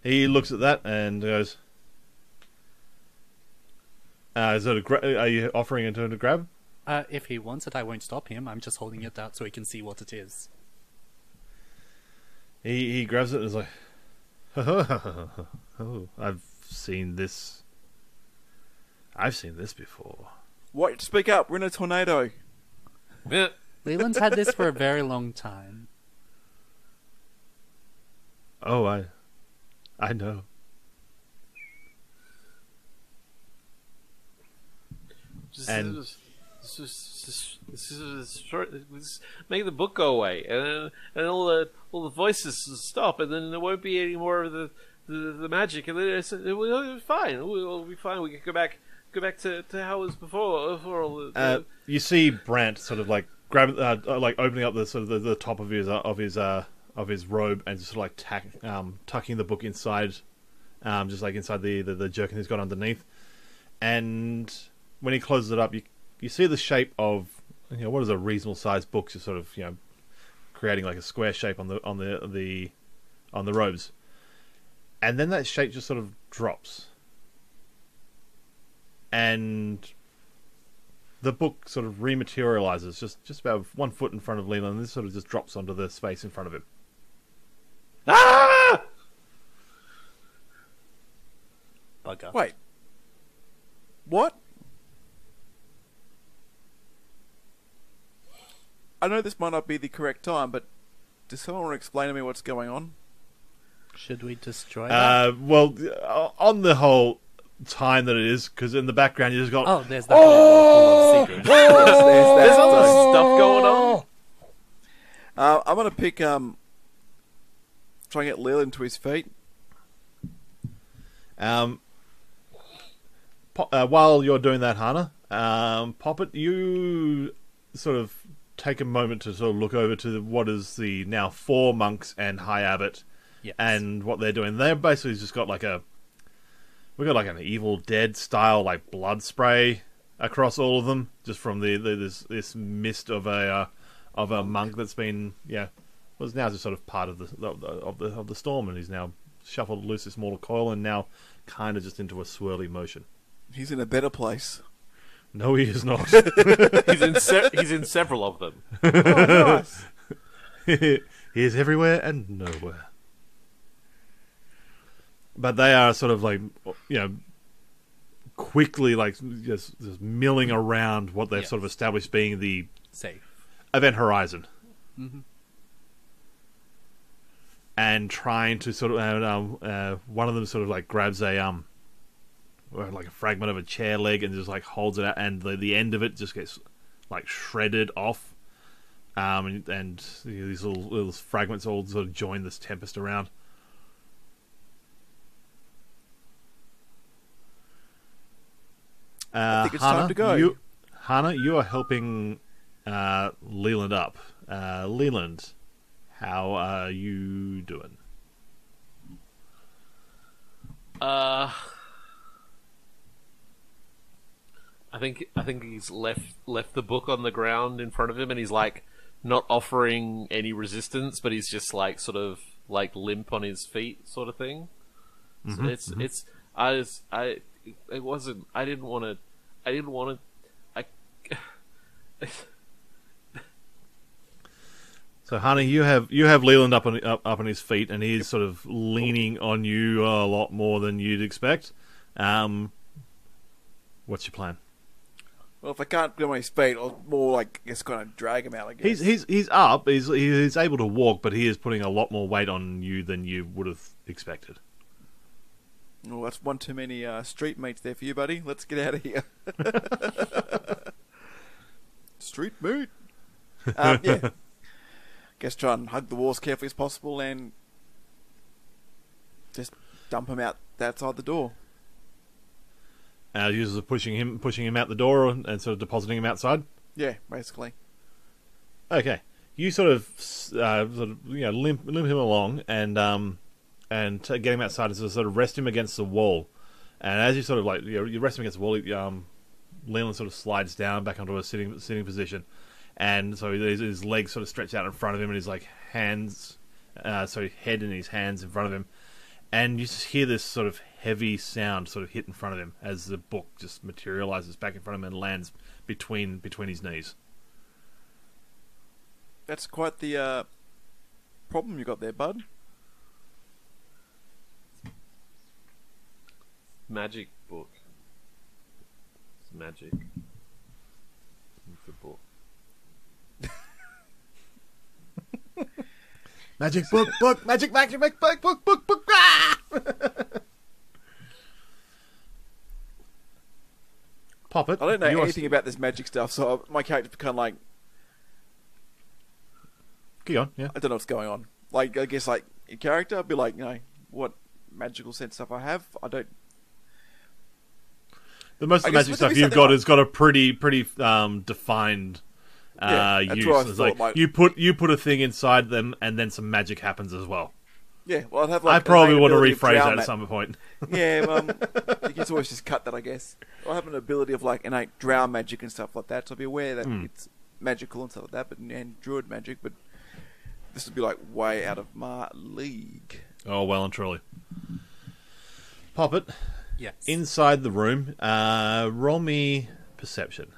He looks at that and goes, "Is it are you offering it to him to grab?" If he wants it, I won't stop him. I'm just holding it out so he can see what it is. He grabs it and is like, "Oh, I've seen this. I've seen this before." What? Speak up. We're in a tornado. Yeah. Leland's had this for a very long time. Oh, I know. Make the book go away, and all the voices stop, and then there won't be any more of the magic, and then we'll be fine. We'll be fine. We can go back to how it was before all the. You see Brant sort of like grab, like opening up the sort of the top of his robe and just sort of like tucking the book inside, just like inside the jerkin he's got underneath, and when he closes it up, you see the shape of what is a reasonable sized book, just sort of creating like a square shape on the robes, and then that shape just sort of drops, and the book sort of rematerializes just about 1 foot in front of Leland, and this sort of just drops onto the space in front of him. Ah! Bugger. Wait. What? I know this might not be the correct time, but does someone want to explain to me what's going on? Should we destroy that? Well, on the whole time that it is, because in the background you just got There's that whole secret. There's other stuff going on. I'm gonna pick try and get Leland to his feet. While you're doing that, Hannah, Poppet, you sort of take a moment to sort of look over to what is the now 4 monks and High Abbot, Yes. and what they're doing. They're basically just got we've got like an Evil Dead style like blood spray across all of them, just from this mist of a monk that's been was now just sort of part of the storm, and he's now shuffled loose this mortal coil and now kind of just into a swirly motion. He's in a better place. No, he is not. He's in several of them. Oh, nice. He is everywhere and nowhere. But they are sort of like, quickly like just milling around what they've sort of established being the Safe. event horizon. Mm-hmm. And trying to sort of, one of them sort of like grabs a like a fragment of a chair leg and just like holds it out, and the end of it just gets like shredded off, and these little fragments all sort of join this tempest around. I think it's time to go. Hannah, you are helping Leland up. Leland, how are you doing? I think he's left the book on the ground in front of him, and he's like not offering any resistance, but he's just like sort of like limp on his feet, sort of thing. Mm-hmm. It wasn't. I didn't want to. So, Hannah, you have Leland up on his feet, and he's sort of leaning on you a lot more than you'd expect. What's your plan? Well, if I can't get on his feet, I'll more like just kind of drag him out. I guess. He's up. He's able to walk, but he is putting a lot more weight on you than you would have expected. Well, that's one too many street mates there for you, buddy. Let's get out of here. Street meat. Yeah. Guess try and hug the walls carefully as possible and just dump him out outside the door. Users are pushing him out the door and sort of depositing him outside. Yeah, basically. Okay, you sort of limp him along and get him outside and sort of rest him against the wall. And as you sort of you rest him against the wall, Leland sort of slides down back onto a sitting position, and so his legs sort of stretch out in front of him, and his head in his hands in front of him, and you just hear this sort of heavy sound sort of hit in front of him as the book just materializes back in front of him and lands between his knees. That's quite the problem you got there, bud. Magic book. It's magic. It's a book. Magic book, magic book. Ah! Pop it. I don't know anything about this magic stuff, so my character's kind of like, Go on, yeah. I don't know what's going on. Like, I guess, like, your character, I'd be like, what magical sense stuff I have? I don't... The most of the magic stuff you've got has got a pretty defined use. It's like you put a thing inside them, and then some magic happens as well. Yeah, well, I'd have like. I probably want to rephrase that at some point. Yeah, you can always just cut that, I guess. I have an ability of like innate drow magic and stuff like that, so I'll be aware that it's magical and stuff like that, and druid magic, but this would be like way out of my league. Oh, well and truly. Pop it. Yes. Inside the room, roll me perception.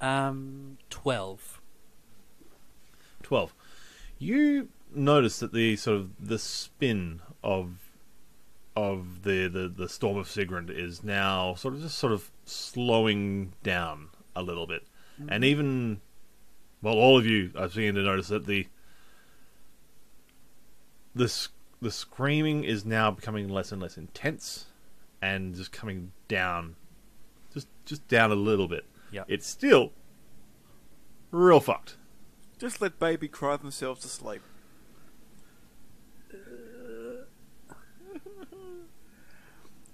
12. 12. You notice that the spin of the storm of Sigrun is now sort of slowing down a little bit, and even all of you are beginning to notice that the screaming is now becoming less and less intense, and just coming down, just down a little bit. Yeah, it's still real fucked. Just let baby cry themselves to sleep.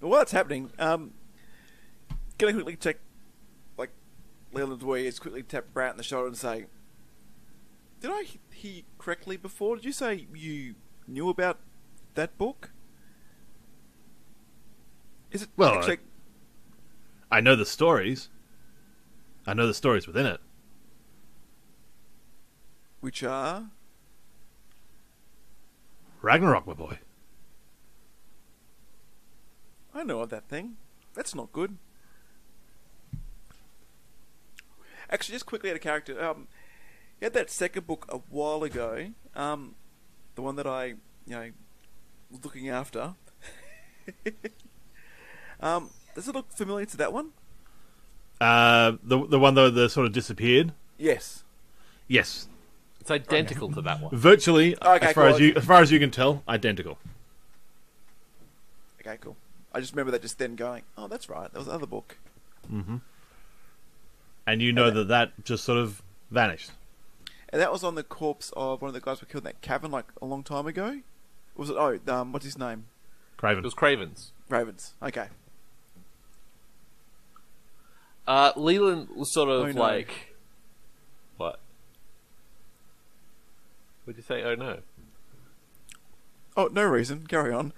While that's happening, gonna quickly check, like, Leland's where he is, quickly tap Brant on the shoulder and say, did I hear you correctly before? Did you say you knew about that book? Is it actually... I know the stories. I know the stories within it. Which are? Ragnarok, my boy. I know of that thing. That's not good. Actually, just quickly out of character, you had that second book a while ago, the one that I, was looking after. Does it look familiar to that one? The one that sort of disappeared? Yes. Yes. It's identical to that one. Virtually, Okay, as far as you can tell, identical. Okay, cool. I just remember that just then going, oh, that's right, that was the other book. Mm-hmm. And you know that just sort of vanished. And that was on the corpse of one of the guys who were killed in that cavern like a long time ago? Or was it, what's his name? Craven. It was Craven's. Ravens, okay. Leland was sort of no. like... What? What'd you say? Oh no. Oh, no reason. Carry on.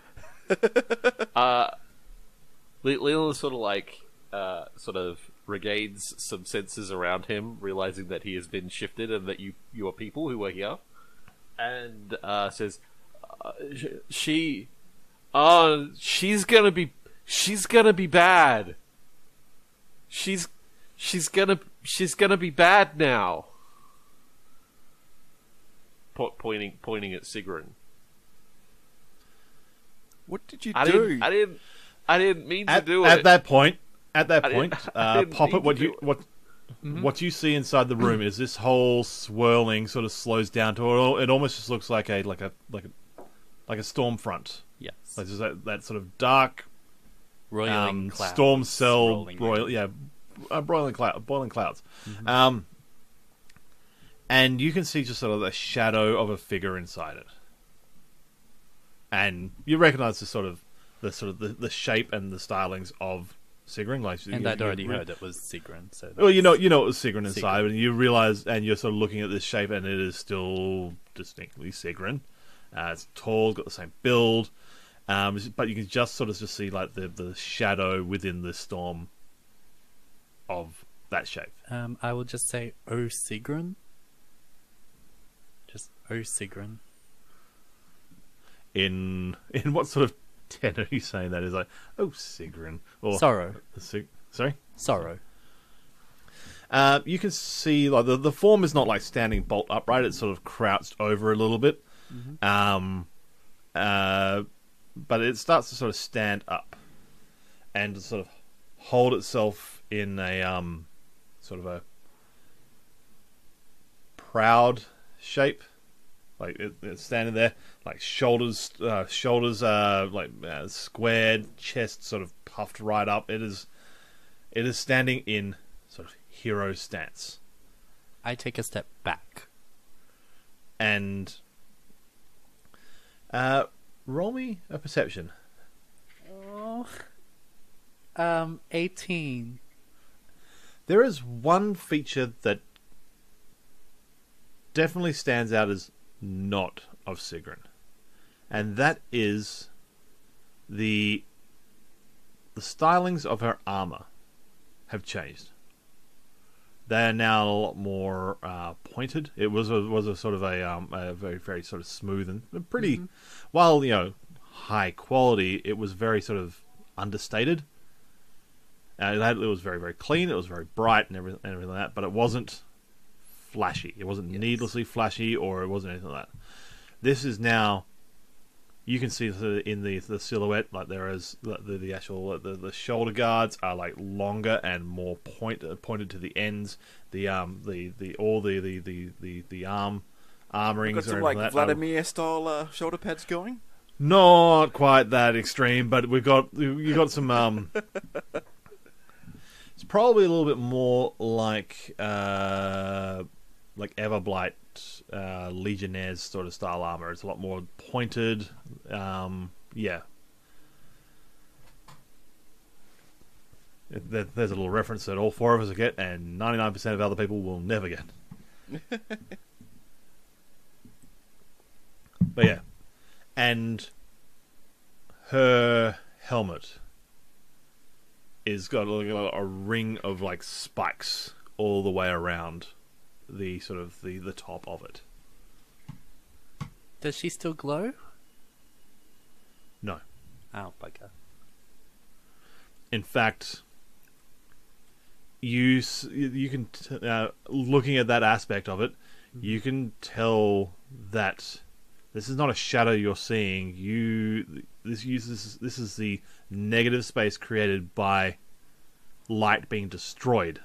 Leland sort of like, sort of regains some senses around him, realizing that he has been shifted and that you are people who are here, and says, she's gonna be bad. She's gonna be bad now. Pointing at Sigrun. What did you do? I didn't mean to do it. At that point, At that I point, didn't- I didn't Poppet, need to do it. what you see inside the room is this whole swirling sort of slows down to it almost just looks like a storm front. Yes. Like just that sort of dark Roiling clouds. storm cell rolling boiling clouds. And you can see just sort of the shadow of a figure inside it. And you recognize the shape and the stylings of Sigrun. Like, And I'd already heard it was Sigrun. So well, you know it was Sigrun inside, Sigrun. and you realize, and you're sort of looking at this shape, and it is still distinctly Sigrun. It's tall, got the same build, but you can just see like the shadow within the storm of that shape. I will just say, "Oh, Sigrun." Just "Oh, Sigrun." In what sort of tenor are you saying that? Is like, oh, Sigrun, or Sorrow. Sorry. Sorrow. You can see like the form is not like standing bolt upright; it's sort of crouched over a little bit. But it starts to sort of stand up and to sort of hold itself in a sort of a proud shape. Like it's standing there, like shoulders squared, chest sort of puffed right up. It is standing in sort of hero stance. I take a step back. And roll me a perception. Oh. 18. There is one feature that definitely stands out as not of Sigrun, and that is the stylings of her armor have changed. They are now a lot more pointed. It was a sort of a very, very sort of smooth and pretty, while high quality. It was very sort of understated. It was very, very clean. It was very bright and everything like that. But it wasn't flashy. It wasn't needlessly flashy, or it wasn't anything like that. This is now. You can see in the silhouette, like there is the actual the shoulder guards are like longer and more pointed to the ends. The arm armorings Got some or like that Vladimir style shoulder pads going. not quite that extreme, but you got some. It's probably a little bit more like Everblight Legionnaires sort of style armor. It's a lot more pointed. There's a little reference that all four of us will get, and 99% of other people will never get. But yeah, and her helmet is got a ring of like spikes all the way around the sort of the top of it. Does she still glow? No. Oh, bugger. In fact, you can looking at that aspect of it, you can tell that this is not a shadow you're seeing. This is the negative space created by light being destroyed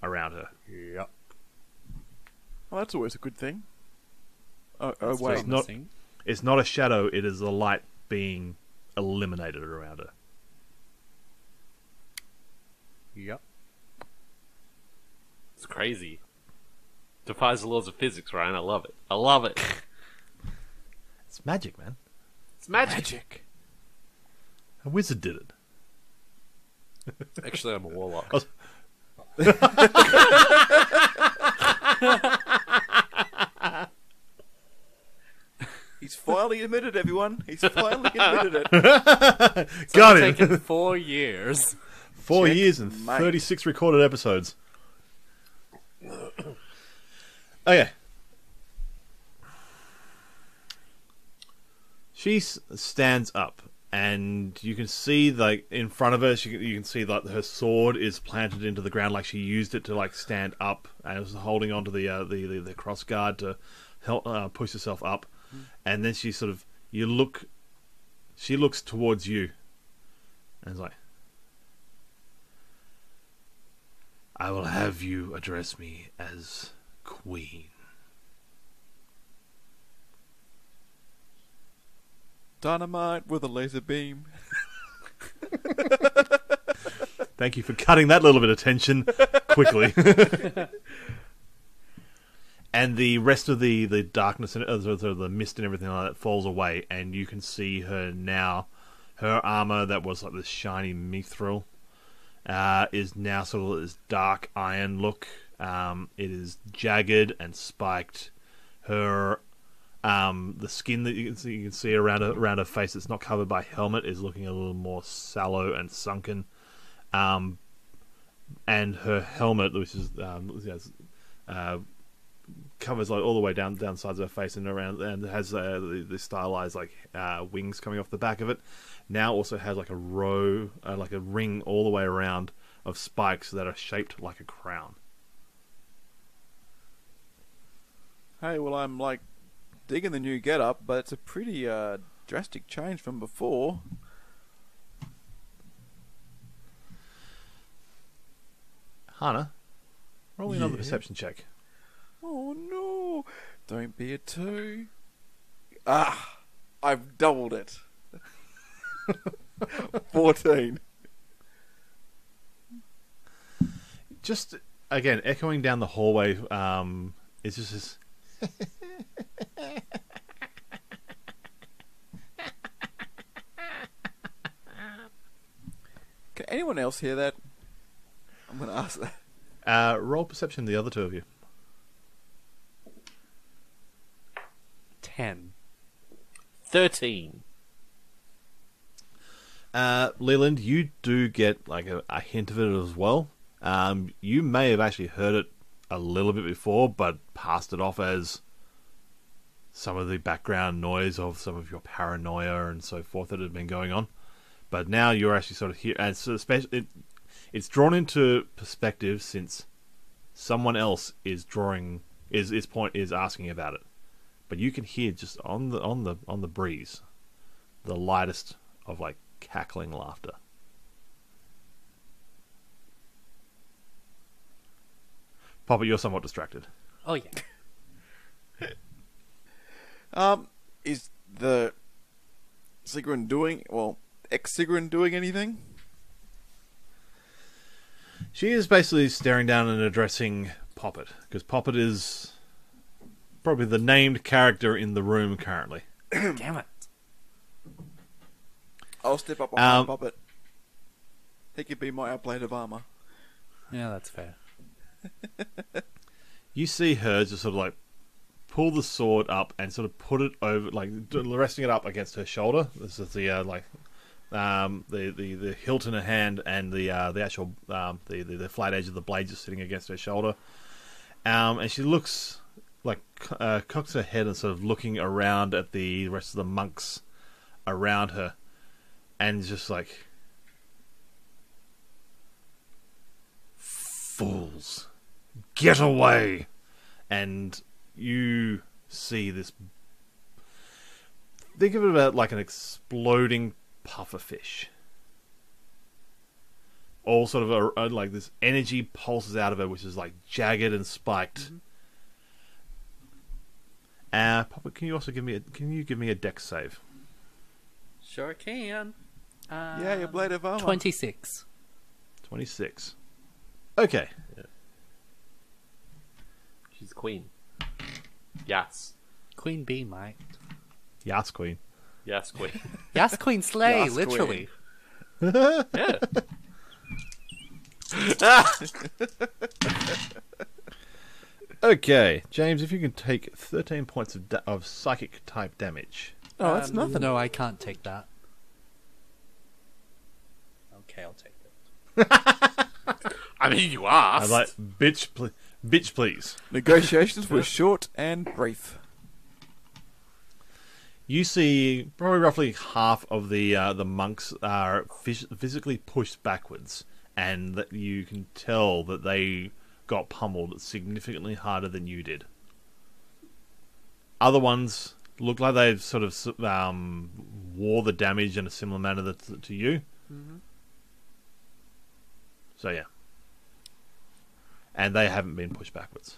around her. Yep. Well, that's always a good thing. Oh That's wait, just not- promising. It's not a shadow, it is the light being eliminated around her. Yep. It's crazy. Defies the laws of physics, Ryan. I love it. I love it. It's magic, man. It's magic. magic. A wizard did it. Actually, I'm a warlock. I was- He's finally admitted, everyone. He's finally admitted it. Got It's it. taken 4 years. 4 Check years and mate. 36 recorded episodes. Okay. She stands up, and you can see, like, in front of her, you can see that her sword is planted into the ground, like she used it to, like, stand up, and was holding onto the cross guard to help push herself up. And then she looks towards you, and is like, I will have you address me as Queen. Dynamite with a laser beam. Thank you for cutting that little bit of tension quickly. And the rest of the darkness and the mist and everything like that falls away, and you can see her now. Her armor that was like this shiny mithril is now sort of this dark iron look. It is jagged and spiked. Her the skin that you can see around her face that's not covered by helmet is looking a little more sallow and sunken. And her helmet, which is covers like all the way down sides of her face and around, and has the stylized like wings coming off the back of it. Now also has like a row, like a ring all the way around of spikes that are shaped like a crown. Hey, well, I'm like digging the new getup, but it's a pretty drastic change from before. Hannah, roll me another Yeah. perception check. Oh no! Don't be a 2. Ah! I've doubled it. 14. Just again, echoing down the hallway, it's just this. Can anyone else hear that? I'm going to ask that. Roll perception, the other two of you. 10. 13. Leland, you do get like a hint of it as well. You may have actually heard it a little bit before, but passed it off as some of the background noise of some of your paranoia and so forth that had been going on. But now you're actually sort of here, and so especially it's drawn into perspective since someone else is asking about it. But you can hear just on the breeze, the lightest of like cackling laughter. Papa, you're somewhat distracted. Oh, yeah. Is the Sigrun doing, well, ex-Sigrun doing anything? She is basically staring down and addressing Poppet, because Poppet is probably the named character in the room currently. Damn it. I'll step up behind Puppet. He could be my upblade of armor. Yeah, that's fair. You see her just sort of like pull the sword up and sort of put it over, like resting it up against her shoulder. This is the the hilt in her hand, and the actual the flat edge of the blade just sitting against her shoulder. And she looks like cocks her head and sort of looking around at the rest of the monks around her, and just like, fools, get away! And you see this. Think of it about like an exploding pufferfish. All sort of like this energy pulses out of it, which is like jagged and spiked. Papa, can you also give me a dex save? Sure can. Yeah, your blade of armor. 26. 26. Okay. She's queen. Yes. Queen bee, mate. Yas Queen. Yes, queen. Yes, Queen Slay, Yes, literally. Yeah. Okay, James, if you can take 13 points of psychic type damage. Oh, that's nothing. No, I can't take that. Okay, I'll take it. I mean, you I asked. like bitch, please. Negotiations were short and brief. You see, probably roughly half of the monks are physically pushed backwards, and that you can tell that they got pummeled significantly harder than you did. Other ones look like they've sort of wore the damage in a similar manner to you. Mm-hmm. So yeah. and they haven't been pushed backwards.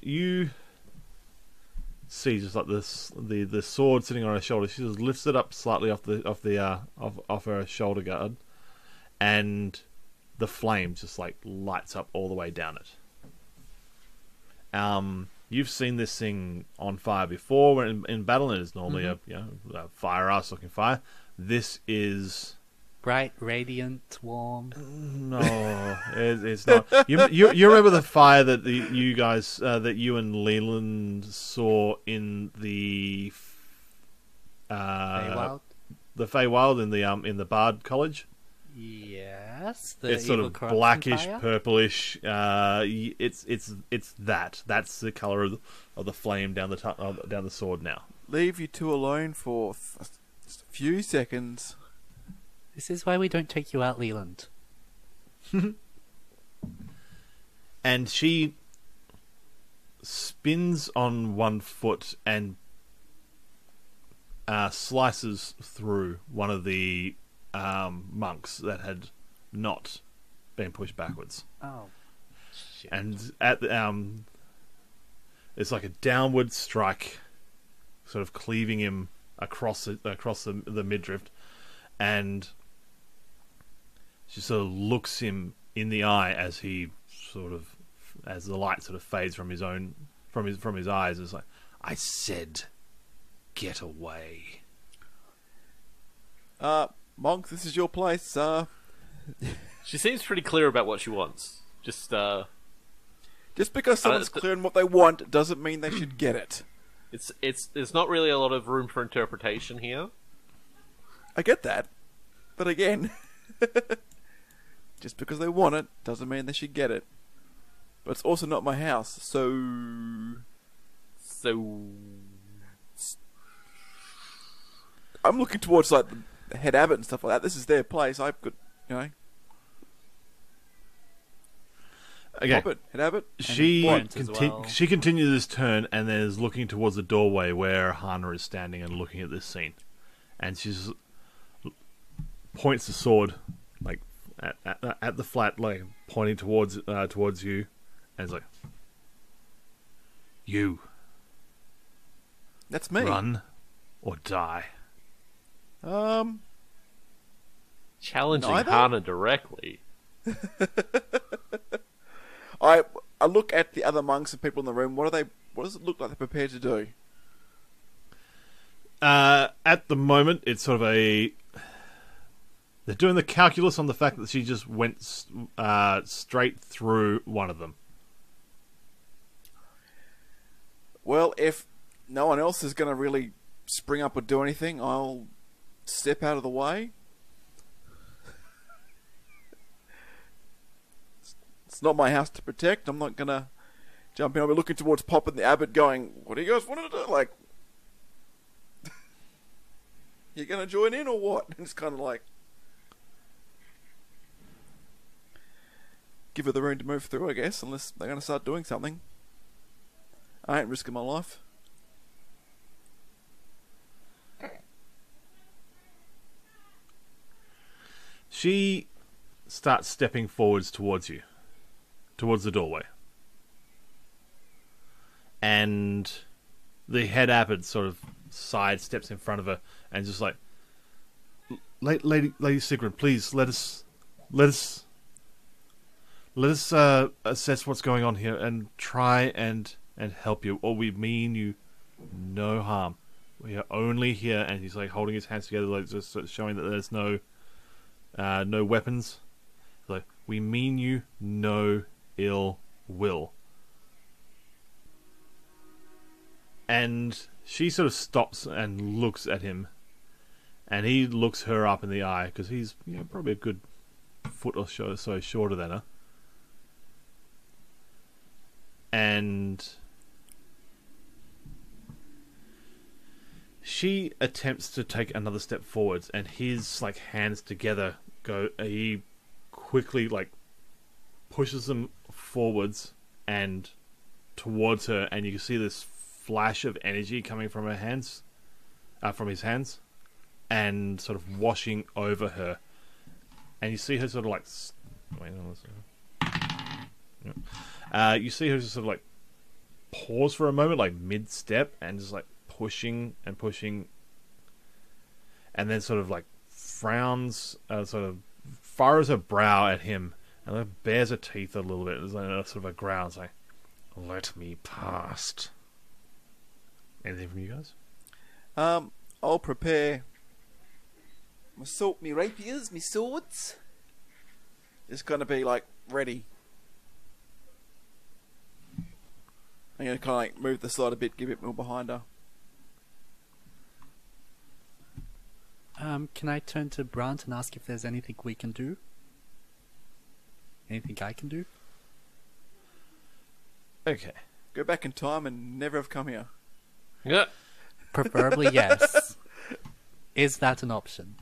You see just like this, the sword sitting on her shoulder. She just lifts it up slightly off her shoulder guard, and the flame just like lights up all the way down it. You've seen this thing on fire before. When in battle, it is normally a fire ass looking fire. This is bright, radiant, warm. No, it's not. You remember the fire that you guys that you and Leland saw in the Feywild? The Feywild in the Bard College? Yes, It's sort of corruption blackish, fire? purplish. It's that. That's the color of the flame down the sword now. Leave you two alone for just a few seconds. This is why we don't take you out, Leland. And she spins on one foot and slices through one of the monks that had not been pushed backwards. Oh, shit. And at the, it's like a downward strike, sort of cleaving him across the midriff, and she sort of looks him in the eye as the light sort of fades from his eyes. It's like, I said, get away. Monk, this is your place. She seems pretty clear about what she wants. Just because someone's clear on what they want doesn't mean they should get it. there's not really a lot of room for interpretation here. I get that, but again, just because they want it doesn't mean they should get it. But it's also not my house, so I'm looking towards like the head abbot and stuff like that. This is their place. I've got, Okay. Pop it, head abbot. She point as well. she continues this turn and then is looking towards the doorway where Hana is standing and looking at this scene, and she points the sword like at the flat, like pointing towards you, and it's like, you That's me. run or die. Challenging Neither? Hana directly. I look at the other monks and people in the room. What does it look like they're prepared to do? At the moment, it's sort of they're doing the calculus on the fact that she just went straight through one of them. Well, if no one else is going to really spring up or do anything, I'll step out of the way. It's not my house to protect. I'm not going to jump in. I'll be looking towards Pop and the abbot going, what do you guys want to do? Like, you going to join in or what? And it's kind of like, give her the room to move through, I guess, unless they're going to start doing something. I ain't risking my life. She starts stepping forwards towards you, towards the doorway. And the head abbot sort of sidesteps in front of her and just like, Lady Sigrun, please let us assess what's going on here and try and help you, or we mean you no harm. We are only here, and he's like holding his hands together, like just sort of showing that there's no weapons. Like, we mean you no ill will. And she sort of stops and looks at him, and he looks her up in the eye because he's probably a good foot or so shorter than her. And she attempts to take another step forwards, and his like hands together go. He quickly like pushes them forwards and towards her, and you can see this flash of energy coming from her hands, from his hands, and sort of washing over her. And you see her sort of like, wait, You see her just sort of like pause for a moment, like mid-step, and just like pushing and pushing, and then sort of like frowns, sort of furrows her brow at him, and then bares her teeth a little bit. There's like a sort of a growl. It's like, "Let me past." Anything from you guys? I'll prepare me rapiers, me swords. It's gonna be like ready. I'm gonna kind of like move the slide a bit, give it more behind her. Can I turn to Brant and ask if there's anything we can do? Anything I can do? Okay. Go back in time and never have come here. Yeah. Preferably yes. Is that an option?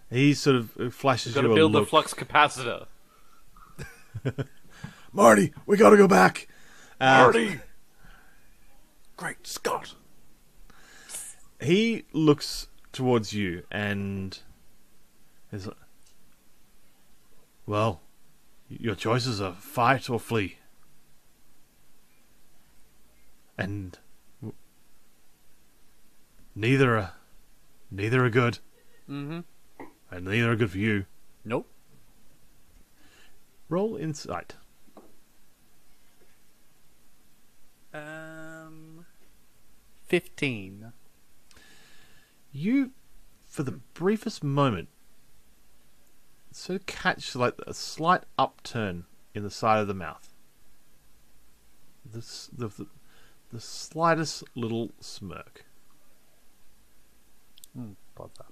He sort of flashes Got you to a build the look. flux capacitor. Marty, we gotta go back. Marty! Great Scott! He looks towards you and is like, well, your choices are fight or flee. And neither are good. Mm-hmm. And neither are good for you. Nope. Roll insight. 15. You, for the briefest moment, sort of catch like a slight upturn in the side of the mouth. The slightest little smirk. Bother.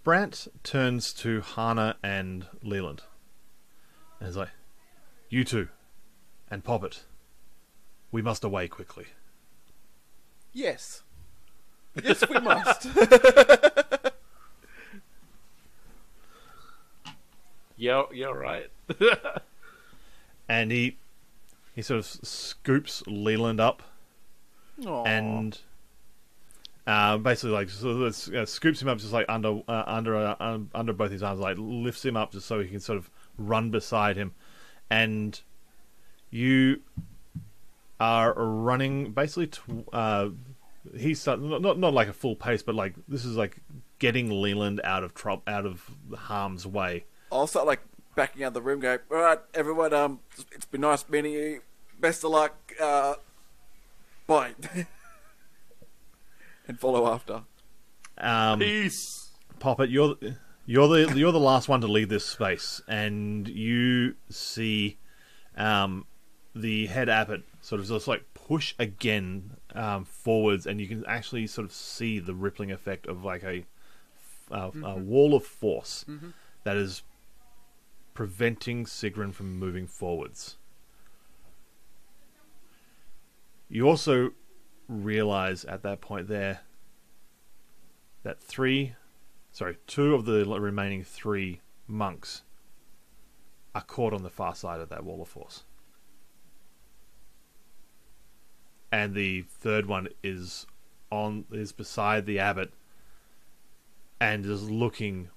Brant turns to Hana and Leland and is like, "You two, and Poppet, we must away quickly." Yes. Yes, we must. Yeah, right. And he sort of scoops Leland up Aw. and basically like sort of, scoops him up just like under both his arms, like lifts him up just so he can sort of run beside him, and you are running basically he's not like a full pace, but like this is like getting Leland out of harm's way. I'll start like backing out of the room, going, "Alright, everyone, it's been nice meeting you. Best of luck, bye." And follow after. Peace. Poppet, you're the last one to leave this space, and you see the head abbot sort of just like push again forwards, and you can actually sort of see the rippling effect of like a wall of force that is preventing Sigrun from moving forwards. You also realize at that point there that two of the remaining 3 monks are caught on the far side of that wall of force. And the third one is beside the abbot and is looking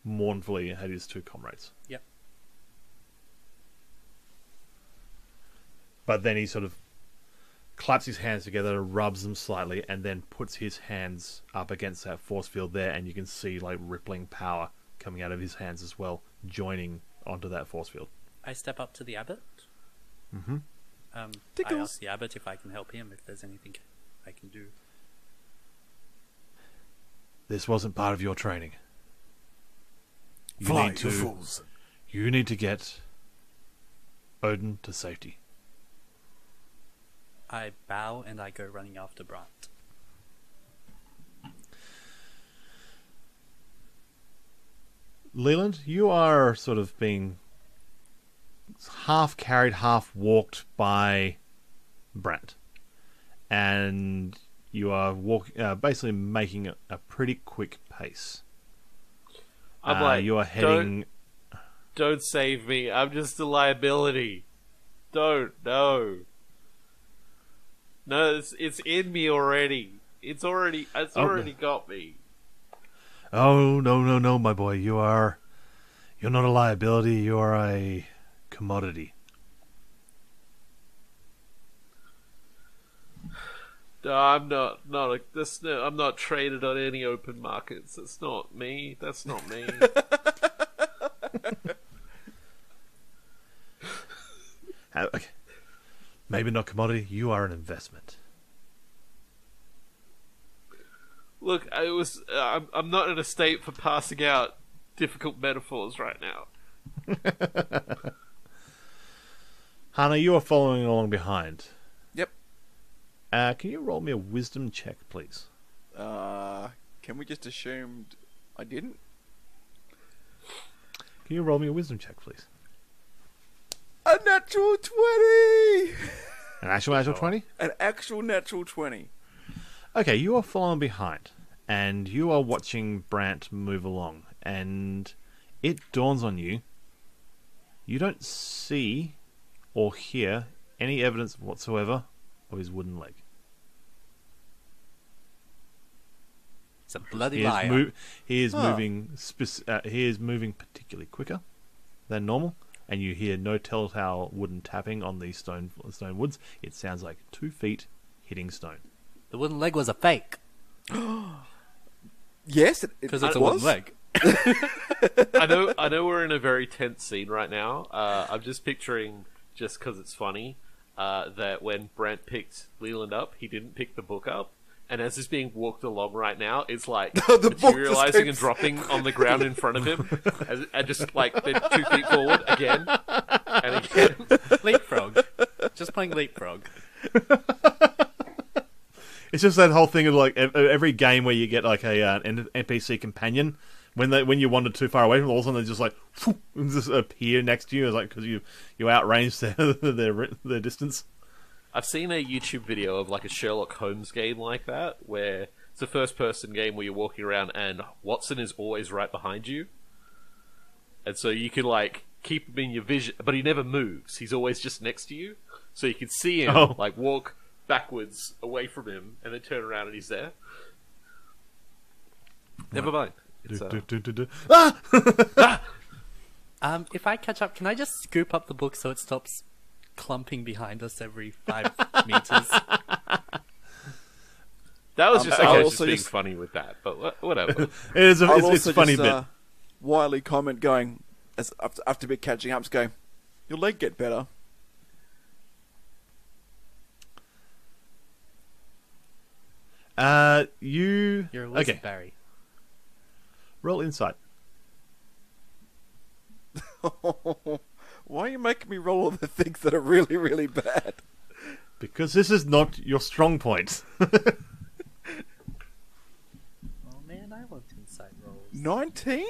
mournfully at his 2 comrades. Yep. But then he sort of claps his hands together, rubs them slightly, and then puts his hands up against that force field there, and you can see like rippling power coming out of his hands as well, joining onto that force field. I step up to the abbot. Mm-hmm. I Tickles. ask the abbot if I can help him, if there's anything I can do. This wasn't part of your training. Fly, you fools. You need to get Odin to safety. I bow and I go running after Brant. Leland, you are sort of being half carried, half walked by Brant, and you are basically making a pretty quick pace. I'm like, you are heading. Don't save me. I'm just a liability. No. No, it's in me already. It's already got me. Oh, no, my boy. You're not a liability. You are a commodity. No, I'm I'm not traded on any open markets. That's not me. That's not me. Okay. Maybe not commodity. You are an investment. Look, I'm not in a state for passing out difficult metaphors right now. Hannah, you are following along behind. Yep. Can you roll me a wisdom check, please? Can we just assume I didn't? Can you roll me a wisdom check, please? A natural 20! An actual 20? An actual natural 20. Okay, you are following behind, and you are watching Brant move along, and it dawns on you, you don't see or hear any evidence whatsoever of his wooden leg. It's a bloody He is, liar. he is moving. He is moving particularly quicker than normal, and you hear no telltale wooden tapping on these stone woods. It sounds like 2 feet hitting stone. The wooden leg was a fake. Yes, Because it's a was. wooden leg. I know we're in a very tense scene right now. I'm just picturing, just because it's funny, that when Brant picked Leland up, he didn't pick the book up. And as it's being walked along right now, it's like The book materializing and just dropping on the ground in front of him. And just like then 2 feet forward again and again. Leapfrog. Just playing leapfrog. It's just that whole thing of like every game where you get like an NPC companion. When you wander too far away from them, all of a sudden they just like and just appear next to you, like because you outranged their distance. I've seen a YouTube video of like a Sherlock Holmes game like that, where it's a first-person game where you're walking around and Watson is always right behind you, and so you can like keep him in your vision, but he never moves. He's always just next to you, so you can see him like walk backwards away from him, and then turn around and he's there. Never mind. It's, If I catch up, can I just scoop up the book so it stops clumping behind us every 5 meters? That was just, I'll I was also just being just- funny with that, but whatever. It's a I'll it's also a funny just, bit. Wily comment going, as after a bit catching up, just going, your leg get better. You You're a wizard, okay? Barry. Roll insight. Why are you making me roll all the things that are really, really bad? Because this is not your strong point. Oh man, I want insight rolls. 19?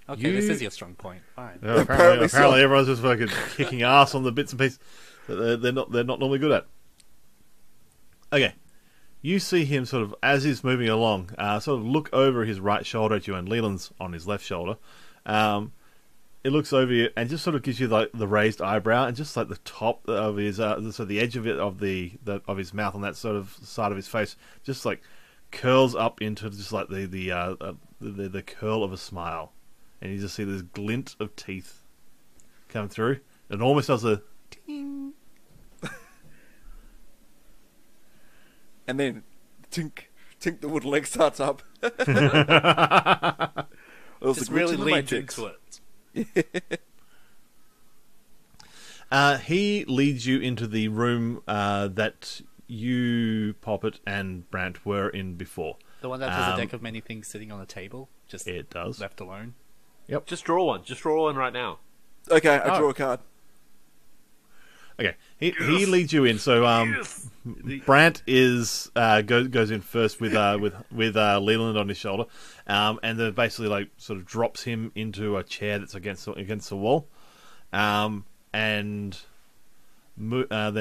Okay, this is your strong point. Fine. Yeah, Apparently so. apparently everyone's just fucking kicking ass on the bits and pieces that they're not normally good at. Okay, you see him sort of as he's moving along, sort of look over his right shoulder at you, and Leland's on his left shoulder. It looks over you and just sort of gives you like the raised eyebrow, and just like the top of his, so the edge of it of of his mouth on that sort of side of his face, just like curls up into just like the curl of a smile, and you just see this glint of teeth come through. It almost does a ting. And then, tink, the wooden leg starts up. Just really leans into it. He leads you into the room that you, Poppet, and Brant were in before. The one that has a deck of many things sitting on a table, just It does. left alone. Just draw one. Just draw one right now. Okay, I draw a card. Okay, he leads you in. So Brant is goes in first with Leland on his shoulder, and then basically like sort of drops him into a chair that's against the wall, and then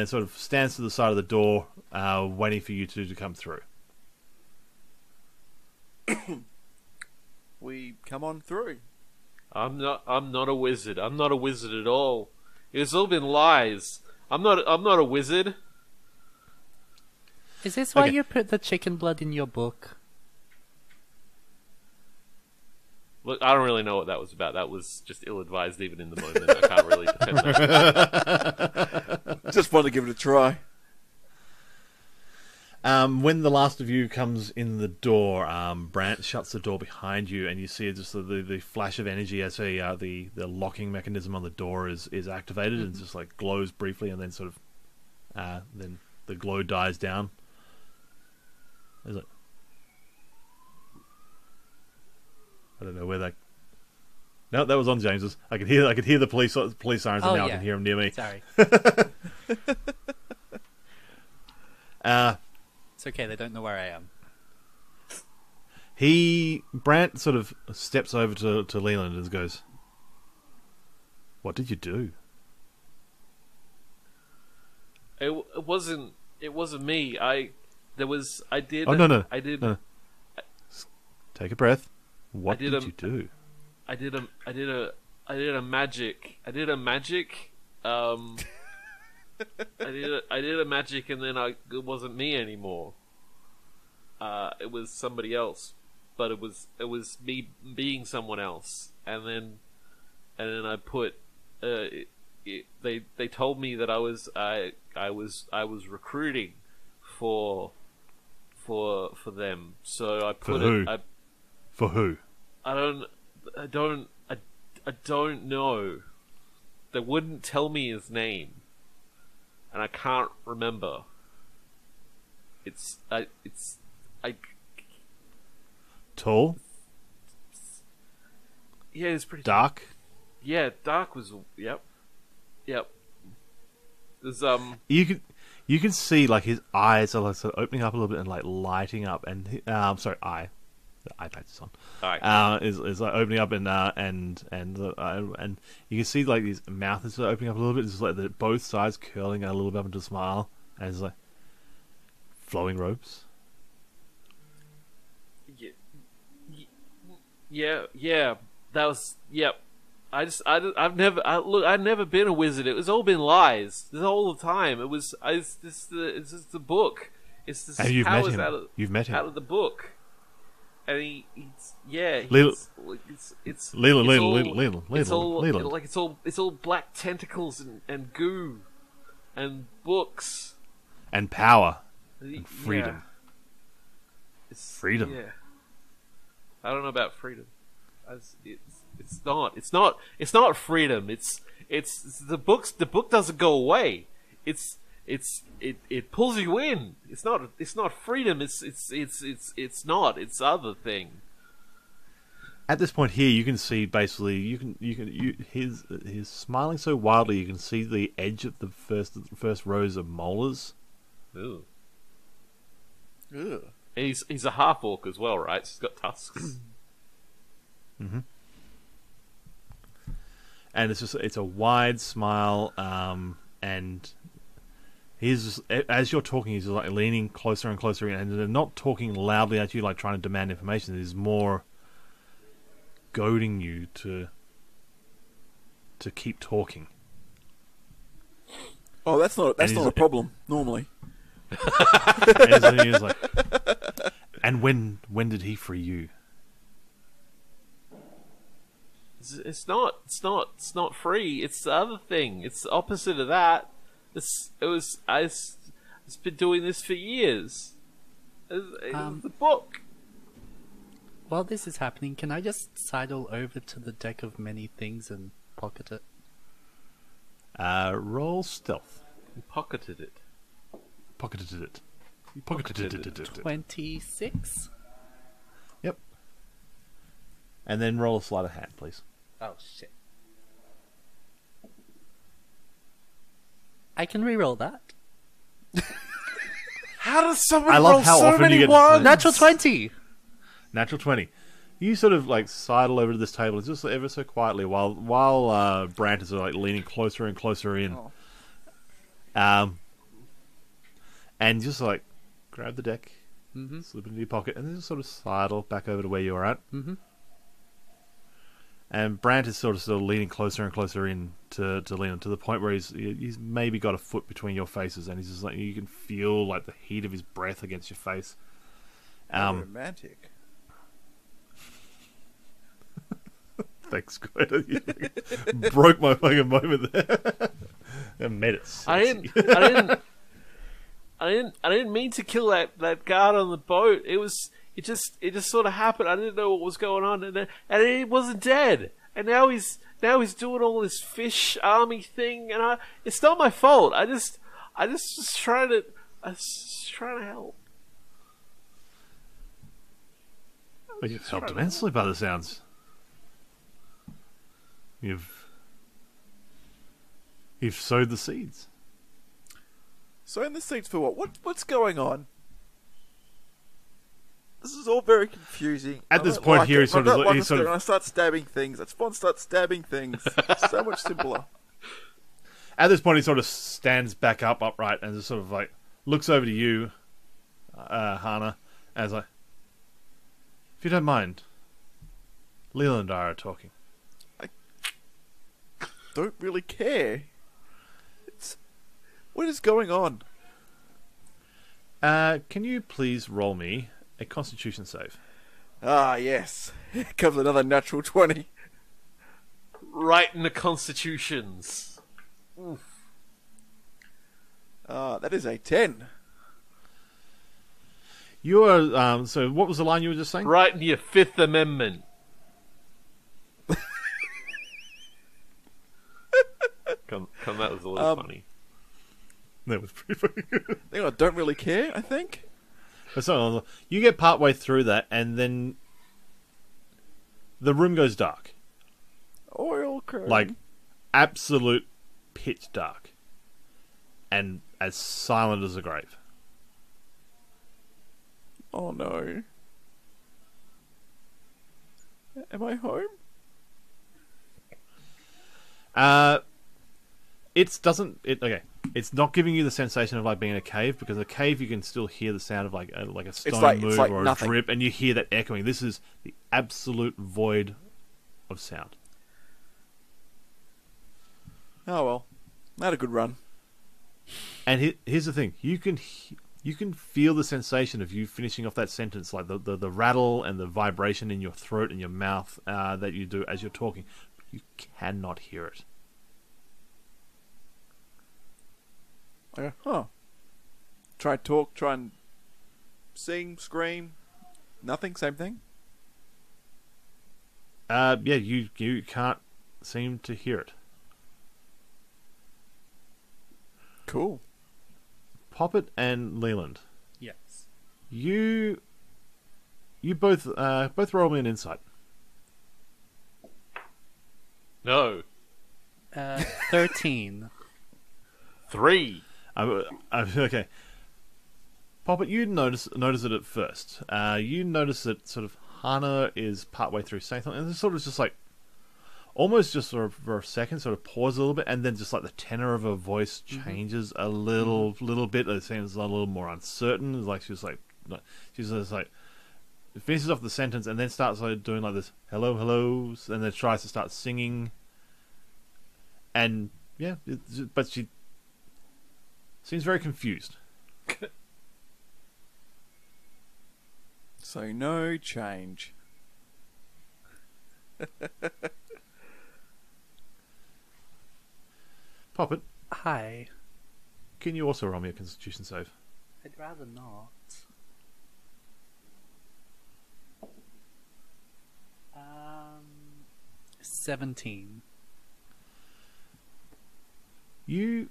sort of stands to the side of the door, waiting for you two to come through. We come on through. I'm not a wizard. I'm not a wizard at all. It's all been lies. I'm not a wizard. Is this why Okay. you put the chicken blood in your book? Look, I don't really know what that was about. That was just ill-advised even in the moment. I can't really defend that. Just wanted to give it a try. When the last of you comes in the door, Brant shuts the door behind you, and you see just the flash of energy as the locking mechanism on the door is activated, and just like glows briefly, and then sort of then the glow dies down. Is it? I don't know where that. No, that was on James's. I could hear the police sirens, and now I can hear them near me. Sorry. It's okay, they don't know where I am. Brant sort of steps over to Leland and goes, "What did you do?" It wasn't me. I did. Oh no. I did. No. Take a breath. What did you do? I did a magic. I did a magic. I did a magic, and then it wasn't me anymore. It was somebody else, but it was me being someone else, and then I put. They told me that I was recruiting for them, so I put for who? it. For who? I don't know. They wouldn't tell me his name, and I can't remember. It's tall. Yeah, it's pretty dark. Yeah, dark was yep. There's You can see like his eyes are like sort of opening up a little bit and like lighting up, and the eye patch is on. Is like opening up and you can see like his mouth is opening up a little bit. It's like both sides curling a little bit up into a smile, and it's like flowing robes. Yeah. That was yep. I've never been a wizard. It's all been lies. This all the time. It's just the book. It's the powers You've met him out of the book. And Leland. It's all black tentacles and goo and books and power and freedom. Yeah. Freedom. Yeah. I don't know about freedom. It's not freedom. It's the books. The book doesn't go away. It pulls you in. It's not freedom. It's not. It's other thing. At this point here, you can see basically he's smiling so wildly you can see the edge of the first rows of molars. Ooh. Ugh. And he's a half orc as well, right? So he's got tusks. Mm-hmm. And it's a wide smile, and he's just, as you're talking, he's like leaning closer and closer in, and they're not talking loudly at you, like trying to demand information. He's more goading you to keep talking. Oh, that's not a problem normally. And he was like, and when did he free you? It's not free. It's the other thing. It's the opposite of that. I've been doing this for years. It's the book. While this is happening, can I just sidle over to the deck of many things and pocket it? Roll stealth. You pocketed it. Pocketed it. You pocketed it. 26? Yep. And then roll a sleight of hand, please. Oh, shit. I can re-roll that. How does someone I love roll how so often many you get to ones? say- Natural 20! Natural 20. You sort of like sidle over to this table just ever so quietly while Brant is like leaning closer and closer in. Oh. And just like grab the deck, Mm-hmm. slip it into your pocket, and then just sort of sidle back over to where you are at. Mm-hmm. And Brant is sort of leaning closer and closer in to Leland, to the point where he's maybe got a foot between your faces, and he's just like, you can feel like the heat of his breath against your face. Romantic. Thanks, Squid. You broke my fucking moment there. And made it sexy. I didn't mean to kill that guard on the boat. It just sort of happened. I didn't know what was going on, and he wasn't dead. And now he's doing all this fish army thing, and it's not my fault. I just was trying to help. Well, you've helped immensely by the sounds. You've sowed the seeds. Sowing the seeds for what? What's going on? This is all very confusing. At this point here, he's sort of... When I start stabbing things, I spawn start stabbing things. It's so much simpler. At this point, he sort of stands back upright, and just sort of like looks over to you, Hana, as like, if you don't mind, Leland and I are talking. I don't really care. What is going on? Can you please roll me a Constitution save? Ah, yes. Comes another natural 20. Right in the constitutions. Oof. That is a 10. You are... so what was the line you were just saying? Right in your Fifth Amendment. Come, that was a little funny. That was pretty funny. I don't really care, I think. So you get partway through that, and then the room goes dark. Oil curtain. Like, absolute pitch dark. And as silent as a grave. Oh no. Am I home? It's not giving you the sensation of like being in a cave, because a cave you can still hear the sound of like a stone move or nothing. A drip, and you hear that echoing. This is the absolute void of sound. Oh well, I had a good run. And here's the thing: you can feel the sensation of you finishing off that sentence, like the rattle and the vibration in your throat and your mouth that you do as you're talking. You cannot hear it. I go, huh. Try and talk, try and sing, scream. Nothing, same thing? Yeah, you can't seem to hear it. Cool. Poppet and Leland. Yes. You both roll me an insight. No. 13. 3. Okay. Poppet, you notice it at first. You notice that sort of Hana is partway through saying something, and it's sort of just like, almost just sort of for a second, sort of pause a little bit, and then just like the tenor of her voice changes a little bit. It seems a little more uncertain. It's like she's just like finishes off the sentence and then starts like doing like this hello, hellos, and then tries to start singing. And yeah, but she seems very confused. So no change. Poppet, Hi. can you also roll me a Constitution save? I'd rather not. 17. You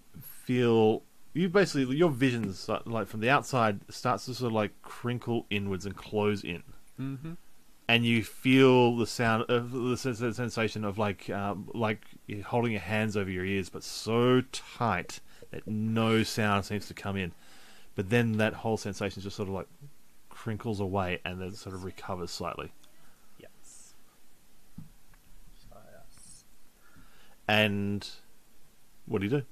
basically, your visions, like from the outside, starts to sort of like crinkle inwards and close in. Mm-hmm. And you feel the sound of the sensation of like you're holding your hands over your ears, but so tight that no sound seems to come in. But then that whole sensation just sort of like crinkles away and then sort of recovers slightly. Yes. So, yes. And what do you do?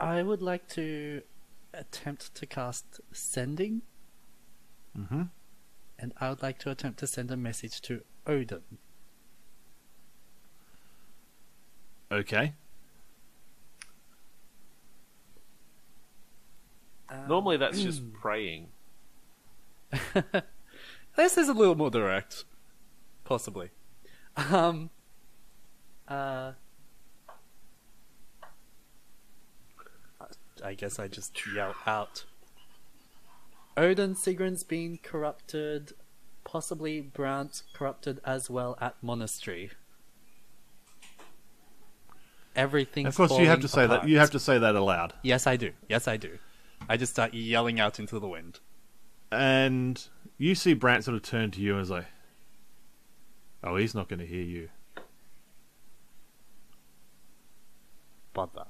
I would like to attempt to cast Sending. Mm-hmm. And I would like to attempt to send a message to Odin. Okay. Normally that's just praying. This is a little more direct, possibly. I guess I just yell out. Odin Sigrun's been corrupted, possibly Brant corrupted as well at monastery. Everything's Of course, you have to say apart. that. You have to say that aloud. Yes, I do. Yes, I do. I just start yelling out into the wind. And you see Brant sort of turn to you and is like, "Oh, he's not going to hear you." Bother.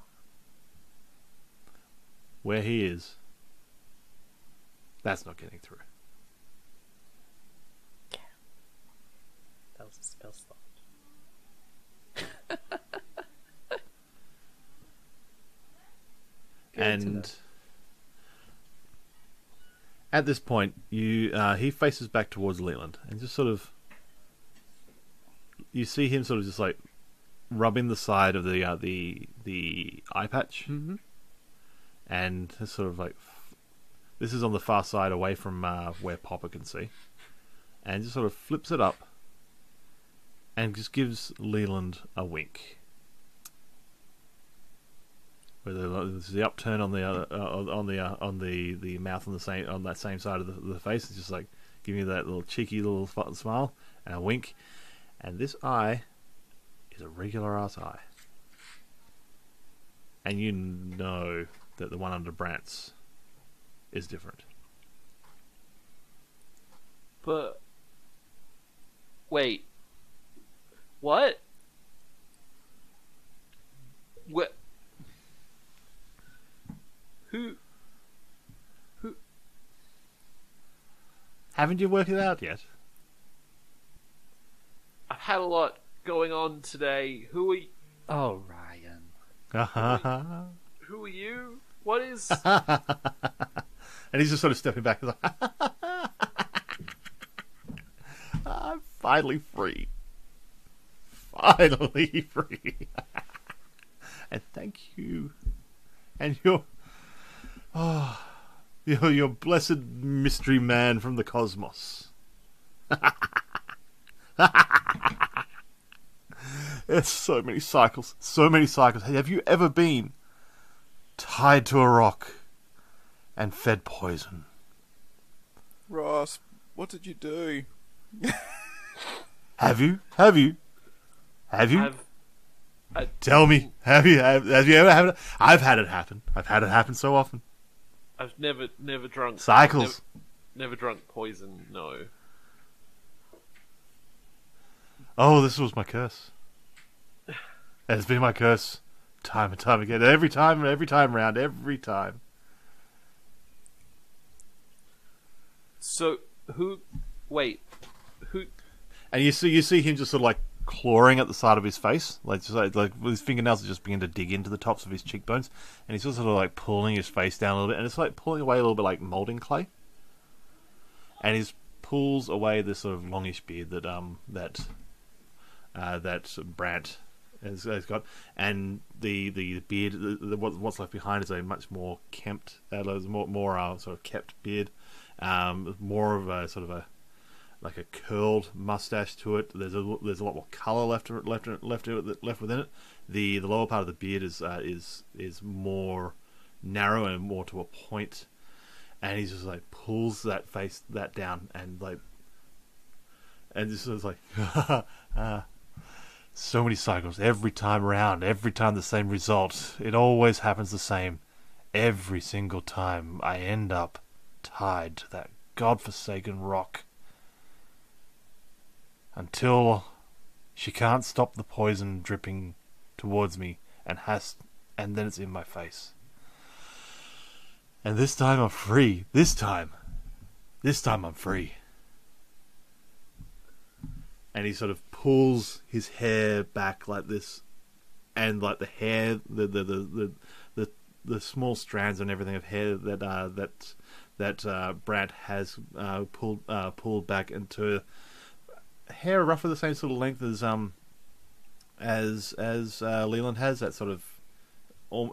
Where he is, that's not getting through. That was a spell slot. And at this point, he faces back towards Leland, and just sort of, you see him sort of just like rubbing the side of the eye patch, and it's sort of like, this is on the far side, away from where Popper can see, and just sort of flips it up, and just gives Leland a wink. Where there's the upturn on the the mouth on that same side of the face. It's just like giving you that little cheeky little smile and a wink. And this eye is a regular ass eye, and you know that the one under Brant's is different. But wait, what? What? Who? Haven't you worked it out yet? I've had a lot going on today. Who are you? Oh, Ryan. Who are you? What is? And he's just sort of stepping back. He's like, I'm finally free. Finally free. And thank you. And you're blessed mystery man from the cosmos. There's so many cycles. So many cycles. Hey, have you ever been tied to a rock and fed poison? Ross, what did you do? Have you? Have you? Tell me. Have you ever had it? I've had it happen. I've had it happen so often. I've never drunk Cycles. Never drunk poison. No. Oh, this was my curse. It's been my curse time and time again. Every time round. Every time. So who? Wait, who? And you see him just sort of like clawing at the side of his face, like his fingernails are just beginning to dig into the tops of his cheekbones, and he's just sort of like pulling his face down a little bit, and it's like pulling away a little bit like molding clay. And he pulls away this sort of longish beard that Brant has got, and the beard, what's left behind is a much more kempt, more sort of kept beard, more of a sort of a like a curled mustache to it. There's a lot more color left within it. The lower part of the beard is more narrow and more to a point, and he just like pulls that down and just is like so many cycles every time round, every time the same result. It always happens the same. Every single time I end up tied to that godforsaken rock. Until she can't stop the poison dripping towards me, and then it's in my face. And this time I'm free. This time I'm free. And he sort of pulls his hair back like this, and like the hair, the small strands and everything of hair that Brad has pulled back into hair roughly the same sort of length as Leland has, that sort of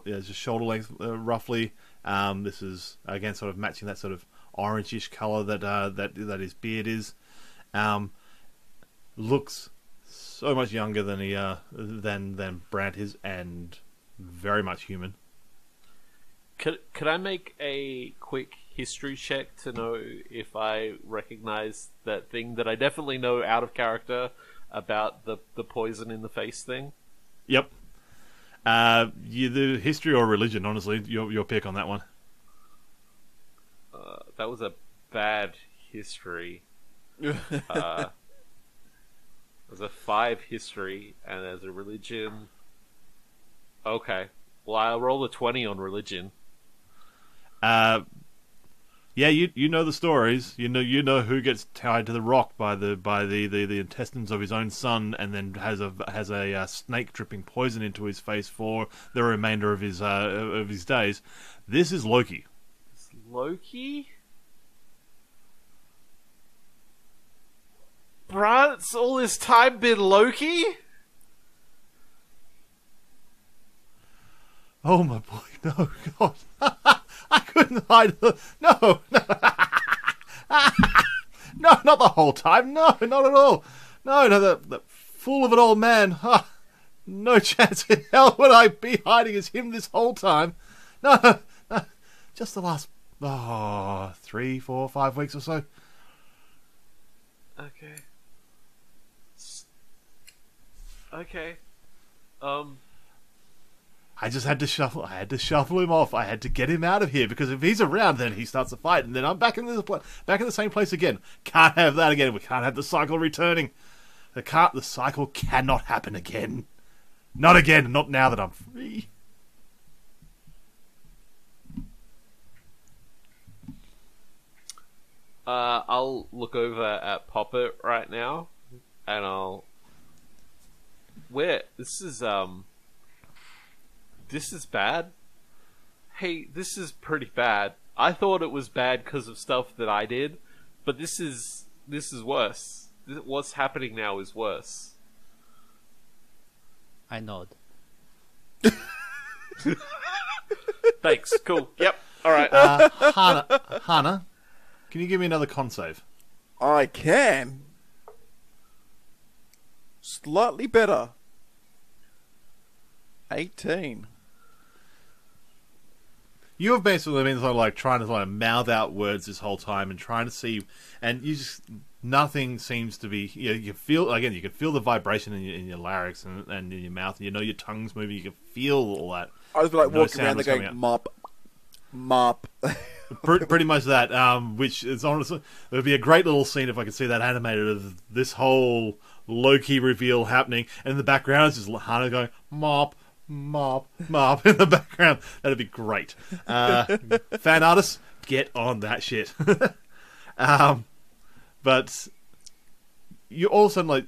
just shoulder length roughly. This is again sort of matching that sort of orangish color that his beard is. Looks so much younger than he than Brant is, and very much human. Could I make a quick history check to know if I recognize that thing that I definitely know out of character about the poison in the face thing? Yep. The history or religion, honestly, your pick on that one. That was a bad history. It was a 5 history, and as a religion... Okay. Well, I'll roll a 20 on religion. Yeah, you know the stories. You know who gets tied to the rock by the intestines of his own son, and then has a snake dripping poison into his face for the remainder of his days. This is Loki. It's Loki? Brant's all this time been Loki? Oh my boy, no, God. I couldn't hide the... No. No, not the whole time. No, not at all. No, that fool of an old man. No chance in hell would I be hiding as him this whole time. No. Just the last 3, 4, 5 weeks or so. Okay. Okay. I just had to shuffle. I had to shuffle him off. I had to get him out of here, because if he's around, then he starts a fight, and then I'm back in the same place again. Can't have that again. We can't have the cycle returning. The cycle cannot happen again. Not again. Not now that I'm free. I'll look over at Poppet right now, and this is bad. Hey, this is pretty bad. I thought it was bad because of stuff that I did, but this is worse. What's happening now is worse. I nod. Thanks. Cool. Yep. All right. Hana, can you give me another con save? I can. Slightly better. 18. You have basically been sort of like trying to mouth out words this whole time and trying to see, and you just nothing seems to be. You feel again. You can feel the vibration in your larynx and in your mouth. And your tongue's moving. You can feel all that. I was like walking around there going mop. Pretty much that. Which is honestly, it would be a great little scene if I could see that animated of this whole Loki reveal happening, and in the background is just Hana going mop in the background. That'd be great. Fan artists, get on that shit. But you all of a sudden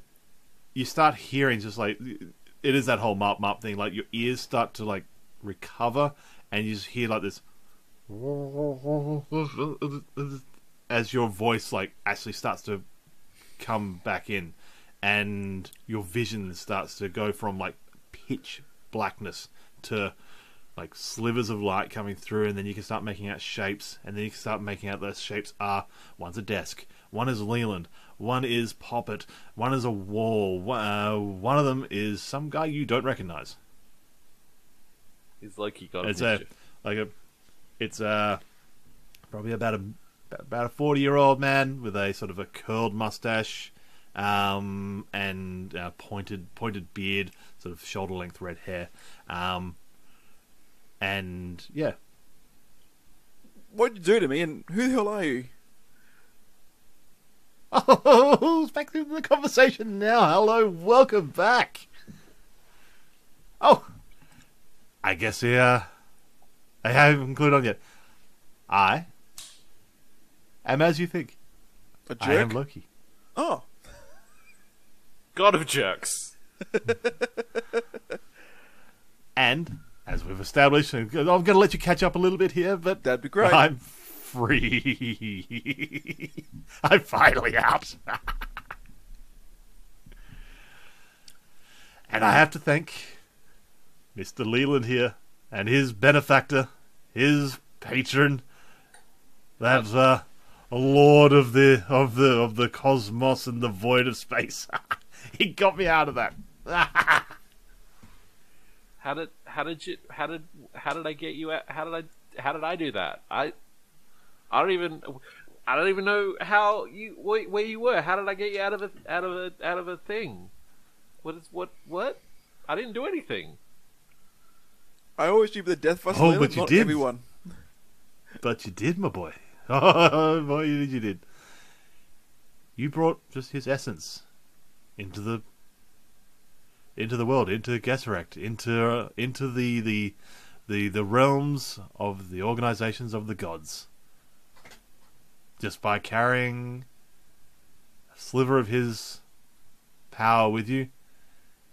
you start hearing just it is that whole mop thing. Like your ears start to recover, and you just hear this as your voice actually starts to come back in, and your vision starts to go from pitch blackness to slivers of light coming through, and then you can start making out shapes, and then you can start making out those shapes are, one's a desk, one is Leland, one is Poppet, one is a wall, one of them is some guy you don't recognize. He's Loki got it's probably about a 40-year-old man with a sort of a curled mustache, and pointed beard, sort of shoulder length red hair, and yeah. What'd you do to me, and who the hell are you? Oh, back to the conversation now. Hello, welcome back. Oh, I guess I haven't concluded on yet. I am as you think. A jerk? I am Loki. Oh. God of jerks. And, as we've established, I'm going to let you catch up a little bit here, but that'd be great. I'm free. I'm finally out. And I have to thank Mr. Leland here and his benefactor, his patron, that lord of the cosmos and the void of space. He got me out of that. How did I get you out? How did I do that? I don't even know how you where you were. How did I get you out of a thing? What? I didn't do anything. I always do the death fuss. Oh, but you not did. everyone. But you did, my boy. Oh, boy, you did. You brought just his essence into the world, into Gesserect, into the realms of the organizations of the gods. Just by carrying a sliver of his power with you,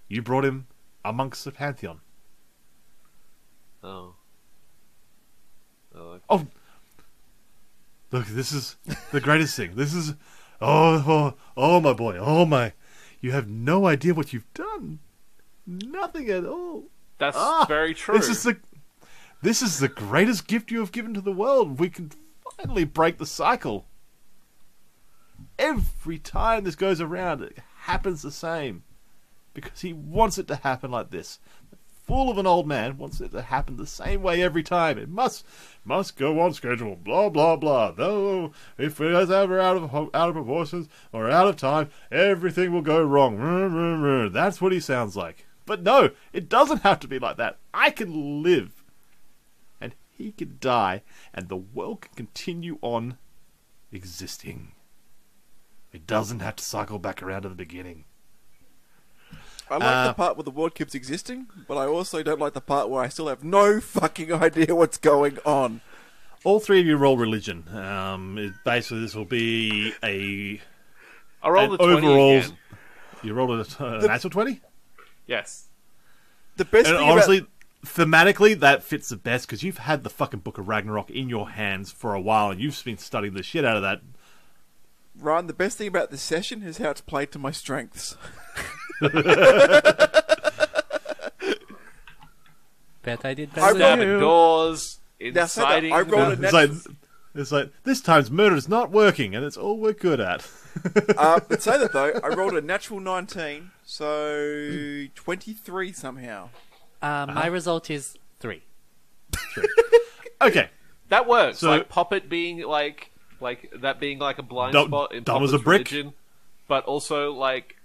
you brought him amongst the pantheon. Oh. Okay. Oh, look! This is the greatest thing. This is, oh, my boy, oh my! You have no idea what you've done. Nothing at all. That's very true. This is the greatest gift you have given to the world. We can finally break the cycle. Every time this goes around, it happens the same. Because he wants it to happen like this. The fool of an old man wants it to happen the same way every time. It must go on schedule. Blah blah blah. Though if it is ever out of proportions or out of time, everything will go wrong. That's what he sounds like. But no, it doesn't have to be like that. I can live. And he can die. And the world can continue on existing. It doesn't have to cycle back around to the beginning. I like the part where the world keeps existing, but I also don't like the part where I still have no fucking idea what's going on. All three of you roll religion. Basically, this will be I rolled the 20 overall. again. You rolled a natural 20? Yes. The best And thing honestly, about... thematically, that fits the best because you've had the fucking Book of Ragnarok in your hands for a while and you've been studying the shit out of that. Ryan, the best thing about this session is how it's played to my strengths. Bet I did I better than Stabbing you. doors, Now, say that, inciting. I rolled a natural... It's like, this time's murder is not working and it's all we're good at. but say that though, I rolled a natural 19, so 23 somehow. My result is 3. Okay. That works. So- Like Poppet being like that being like a blind Dumb- spot in dumb as Poppet's a brick. religion, but also like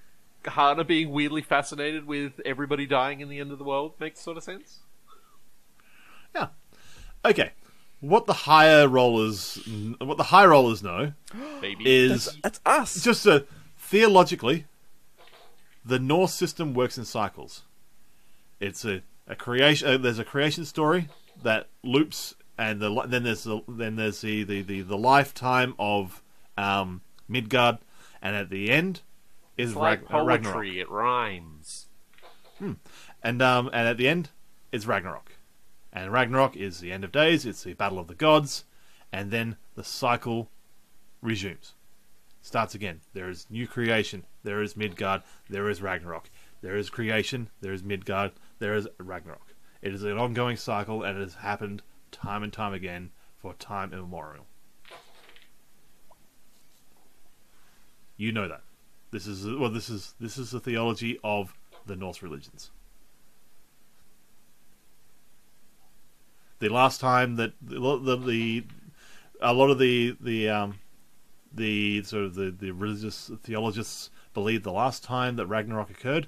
Hana being weirdly fascinated with everybody dying in the end of the world makes sort of sense. Yeah. Okay. What the higher rollers know Baby. is That's us. just theologically, the Norse system works in cycles. It's a creation. There's a creation story that loops, and then there's the lifetime of Midgard, and at the end is It's like Ragnarok. poetry. It rhymes. And at the end is Ragnarok. And Ragnarok is the end of days, it's the battle of the gods, and then the cycle resumes. Starts again. There is new creation, there is Midgard, there is Ragnarok. There is creation, there is Midgard, there is Ragnarok. It is an ongoing cycle, and it has happened time and time again for time immemorial. You know that. This is the theology of the Norse religions. The last time that a lot of the religious theologists believe the last time that Ragnarok occurred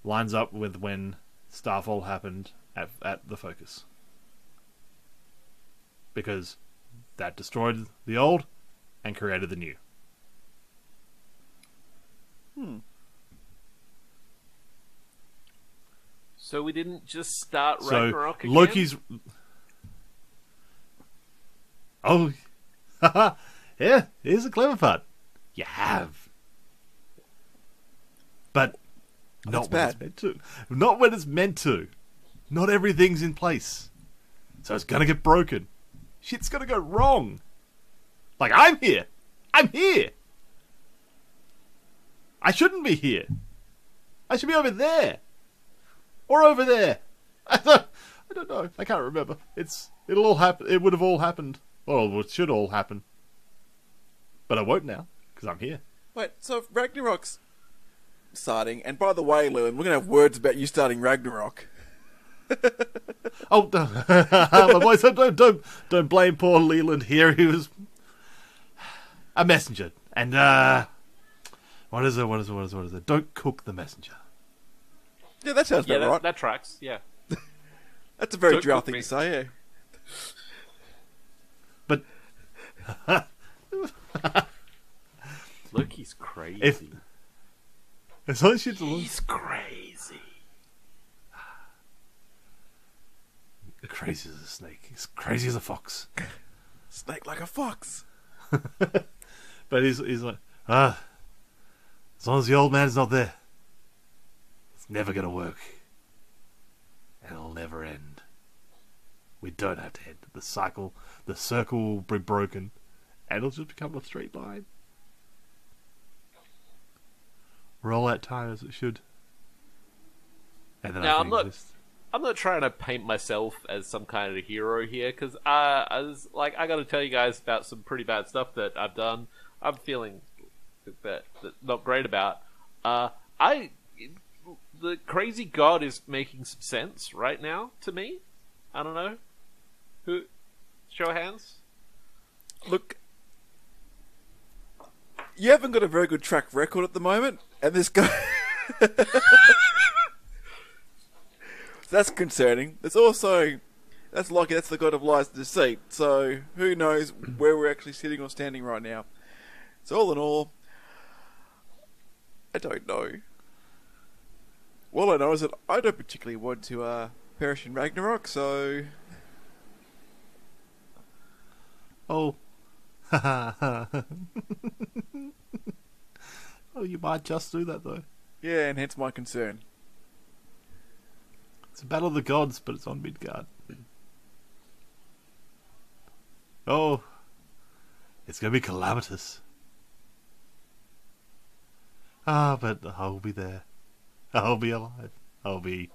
lines up with when Starfall happened at the Focus, because that destroyed the old and created the new. So we didn't just start So Ragnarok again? Loki's. Oh, yeah. Here's the clever part. You have, but not when it's meant to. Not when it's meant to. Not everything's in place, so it's gonna get broken. Shit's gonna go wrong. Like I'm here. I'm here. I shouldn't be here. I should be over there. Or over there. I don't know. I can't remember. It'll all happen. It would have all happened. Well, it should all happen. But I won't now, because I'm here. Wait, so if Ragnarok's starting, and by the way, Leland, we're going to have words about you starting Ragnarok. Oh, my boys, don't blame poor Leland here. He was a messenger. And, what is it? Don't cook the messenger. Yeah, that sounds about right. That tracks, yeah. That's a very Don't drow cook thing me. to say, yeah. But Loki's crazy. It's not shit to look. He's crazy. Crazy as a snake. He's crazy as a fox. Snake like a fox. But he's like, as long as the old man's not there, it's never gonna work. And it'll never end. We don't have to end. The circle will be broken, and it'll just become a straight line. Roll out time as it should. And then Now, I can exist. I'm not trying to paint myself as some kind of a hero here, because I got to tell you guys about some pretty bad stuff that I've done. I'm feeling that not great about. The crazy god is making some sense right now to me. I don't know. Who? Show of hands. Look, you haven't got a very good track record at the moment, and this guy... That's concerning. There's also... That's lucky, that's the god of lies and deceit, so who knows where we're actually sitting or standing right now. So all in all, I don't know. All I know is that I don't particularly want to perish in Ragnarok, so... Oh. Oh, you might just do that, though. Yeah, and hence my concern. It's a battle of the gods, but it's on Midgard. Oh. It's going to be calamitous. But I'll be there. I'll be alive. I'll be...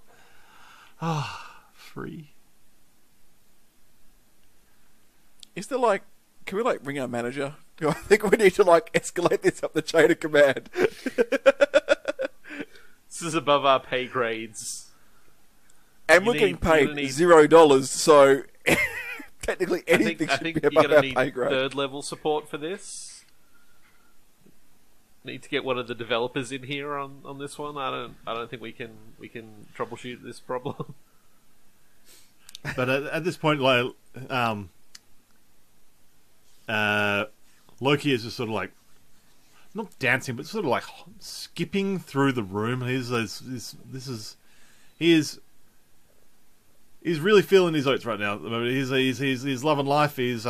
free. Is there like... Can we like ring our manager? I think we need to like escalate this up the chain of command. This is above our pay grades. And we're getting paid $0, so technically anything I should think be you're above gonna our need pay grade. third level support for this. Need to get one of the developers in here on this one. I don't think we can troubleshoot this problem. But at this point, like, Loki is just sort of like, not dancing, but sort of like skipping through the room. He's really feeling his oats right now. At the moment. He's loving life. He's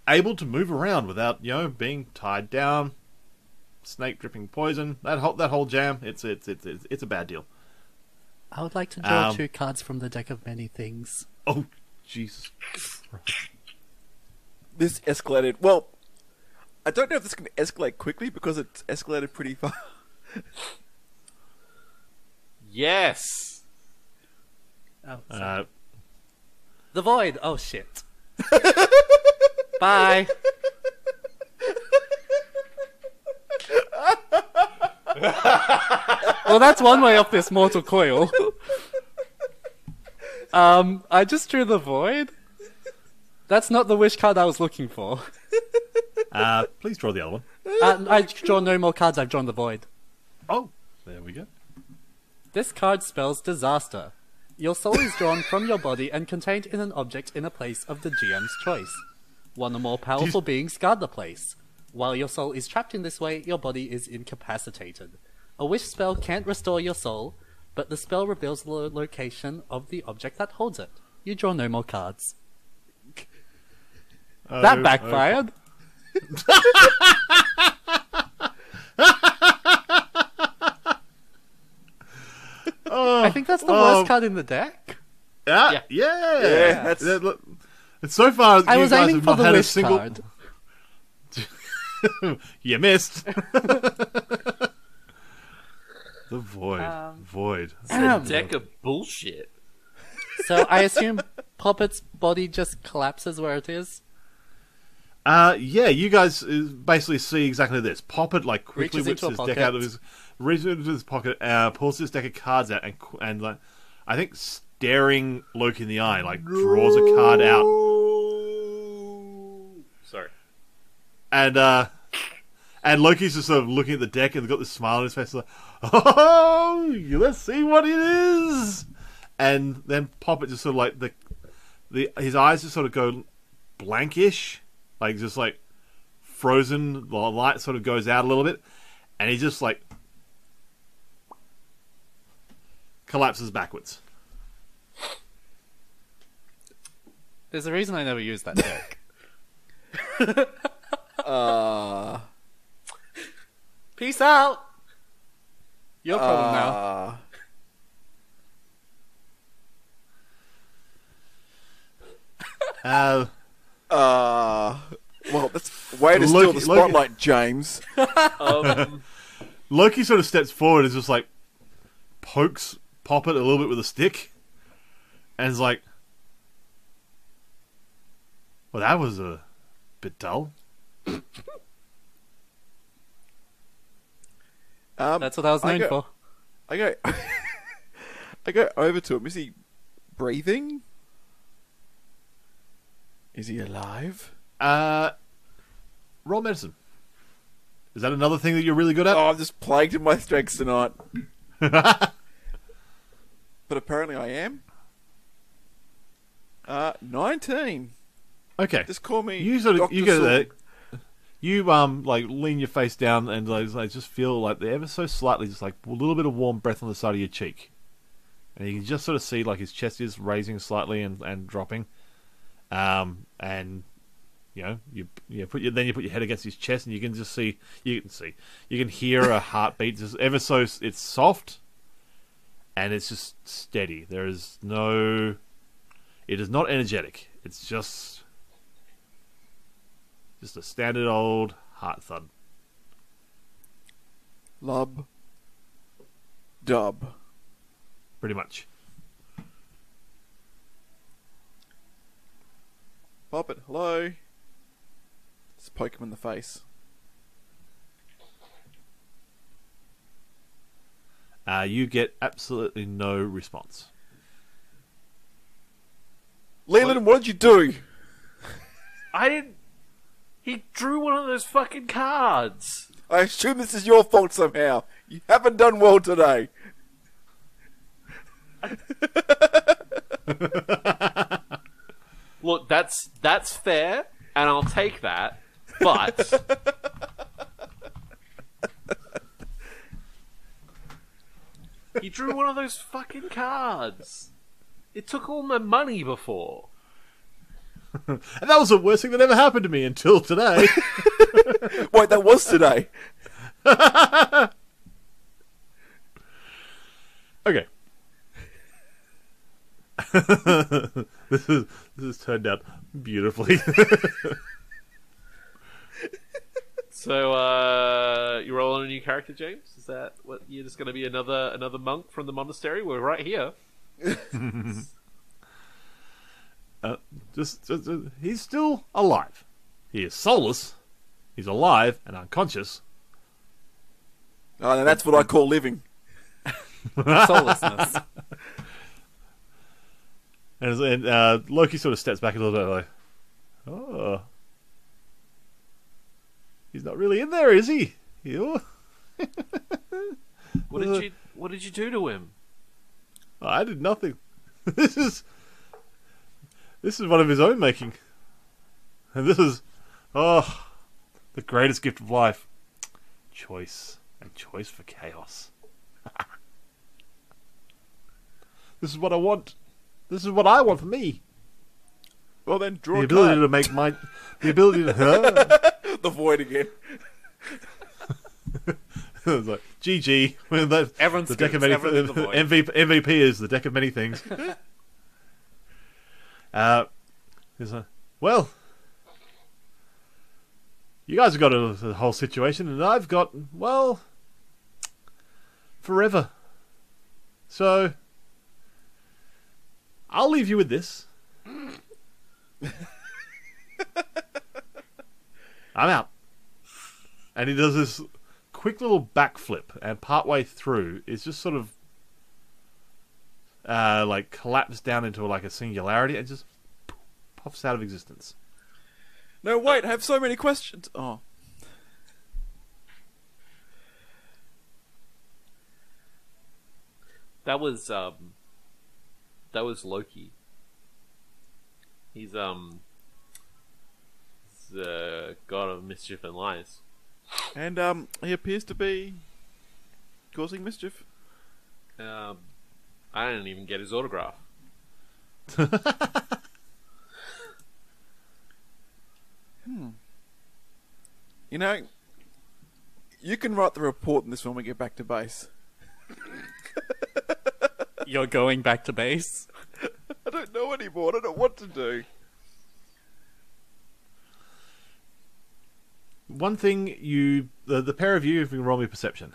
able to move around without being tied down. Snake dripping poison. That whole jam. It's a bad deal. I would like to draw 2 cards from the deck of many things. Oh, Jesus. This escalated... Well, I don't know if this can escalate quickly because it's escalated pretty far. Yes. Oh, Uh, the void. Oh shit. Bye. Well, that's one way off this mortal coil. I just drew the void. That's not the wish card I was looking for. please draw the other one. I draw no more cards. I've drawn the void. Oh, there we go. This card spells disaster. Your soul is drawn from your body and contained in an object in a place of the GM's choice. One or more powerful beings guard the place. While your soul is trapped in this way, your body is incapacitated. A wish spell can't restore your soul, but the spell reveals the location of the object that holds it. You draw no more cards. That backfired. I think that's the worst card in the deck. Yeah. That's... And so far, I you was guys aiming have for not the had a wish single. card. You missed. The void. Void. It's a deck of bullshit. So I assume Puppet's body just collapses where it is? Yeah, you guys basically see exactly this. Poppet like quickly Reaches whips into his a deck pocket. out of his reaches into his pocket, pulls his deck of cards out, and like I think staring Loki in the eye, like draws a card out, Sorry. and Loki's just sort of looking at the deck and got this smile on his face, like, oh, let's see what it is. And then Poppet just sort of like his eyes just sort of go blankish. Like, just, like, frozen. The light sort of goes out a little bit. And he just, like, collapses backwards. There's a reason I never used that deck. Peace out! Your problem now. Well, that's way to steal the spotlight, James. Loki sort of steps forward and just, like, pokes Poppet a little bit with a stick. And is like, well, that was a bit dull. That's what I was known for. I go, I go over to him. Is he breathing? Is he alive? Roll medicine. Is that another thing that you're really good at? Oh, I'm just plagued in my strengths tonight. But apparently I am. 19. Okay. Just call me You sort of Dr. you get Silver. that. You like lean your face down and like just feel like the ever so slightly just like a little bit of warm breath on the side of your cheek, and you can just sort of see like his chest is raising slightly and dropping, and you know you put your head against his chest and you can hear a heartbeat just ever so it's soft, and it's just steady. It is not energetic. It's just a standard old heart thud. Lub. Dub. Pretty much. Poppet, hello. Just poke him in the face. You get absolutely no response. Leland, what did you do? I didn't. He drew one of those fucking cards. I assume this is your fault somehow. You haven't done well today. Look, that's fair, and I'll take that. But he drew one of those fucking cards. It took all my money before. And that was the worst thing that ever happened to me until today. Wait, that was today. Okay. This has turned out beautifully. So, you're rolling a new character, James? Is that what you're just going to be another monk from the monastery? We're right here. Just he's still alive. He is soulless. He's alive and unconscious. Oh, and that's what I call living. Soullessness. And Loki sort of steps back a little bit, like, oh, he's not really in there, is he? Ew. What did you do to him? I did nothing. This is one of his own making, and this is the greatest gift of life: choice and choice for chaos. This is what I want. This is what I want for me. Well then, draw The a ability card. to make my... The ability to... The void again. It's like, GG. When Everyone the deck of scoops, many... everyone in the void. MVP is the deck of many things. He's like, well... You guys have got a whole situation, and I've got, well... forever. So... I'll leave you with this. I'm out. And he does this quick little backflip, and partway through, is just sort of like collapsed down into like a singularity and just puffs out of existence. No, wait, I have so many questions. Oh. That was Loki. He's the god of mischief and lies. And he appears to be causing mischief. I didn't even get his autograph. You know, you can write the report on this when we get back to base. You're going back to base? I don't know anymore. I don't know what to do. One thing the pair of you, if you can roll me perception.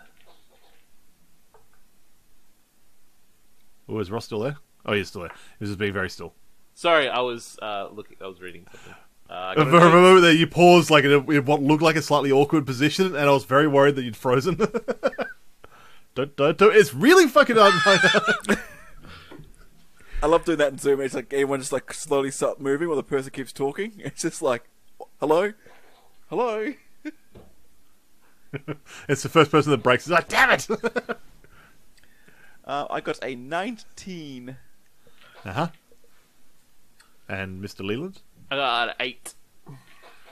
Oh, is Ross still there? Oh, he's still there. He was just being very still. Sorry, I was looking. I was reading something. For a moment there, you paused like in what looked like a slightly awkward position, and I was very worried that you'd frozen. don't. It's really fucking hard. I love doing that in Zoom. It's like everyone just like slowly start moving while the person keeps talking. It's just like, hello? Hello? It's the first person that breaks. It's like, damn it! I got a 19. Uh-huh. And Mr. Leland? I got an 8.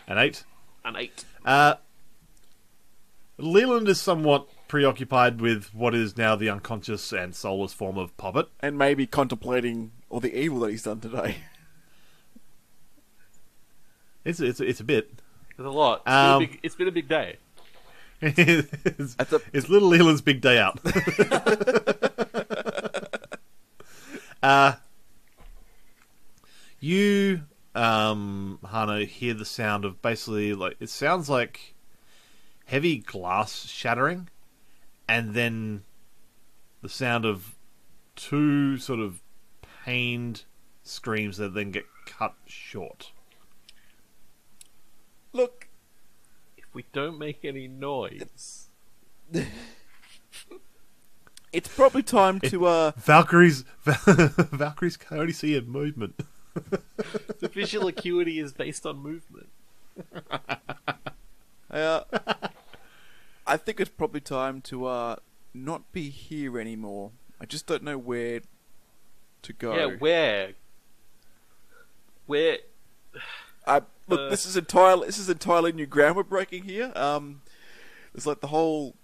An 8? An 8. Leland is somewhat preoccupied with what is now the unconscious and soulless form of Poppet. And maybe contemplating all the evil that he's done today. It's a bit. It's a lot. It's been a big day. It's little Leland's big day out. You, Hana, hear the sound of basically like it sounds like heavy glass shattering, and then the sound of two sort of pained screams that then get cut short. Look, If we don't make any noise, it's probably time to Valkyrie's can only see in movement. the visual acuity is based on movement. I think it's probably time to not be here anymore. I just don't know where to go. Yeah, where? Look, this is entirely new ground we're breaking here. There's like the whole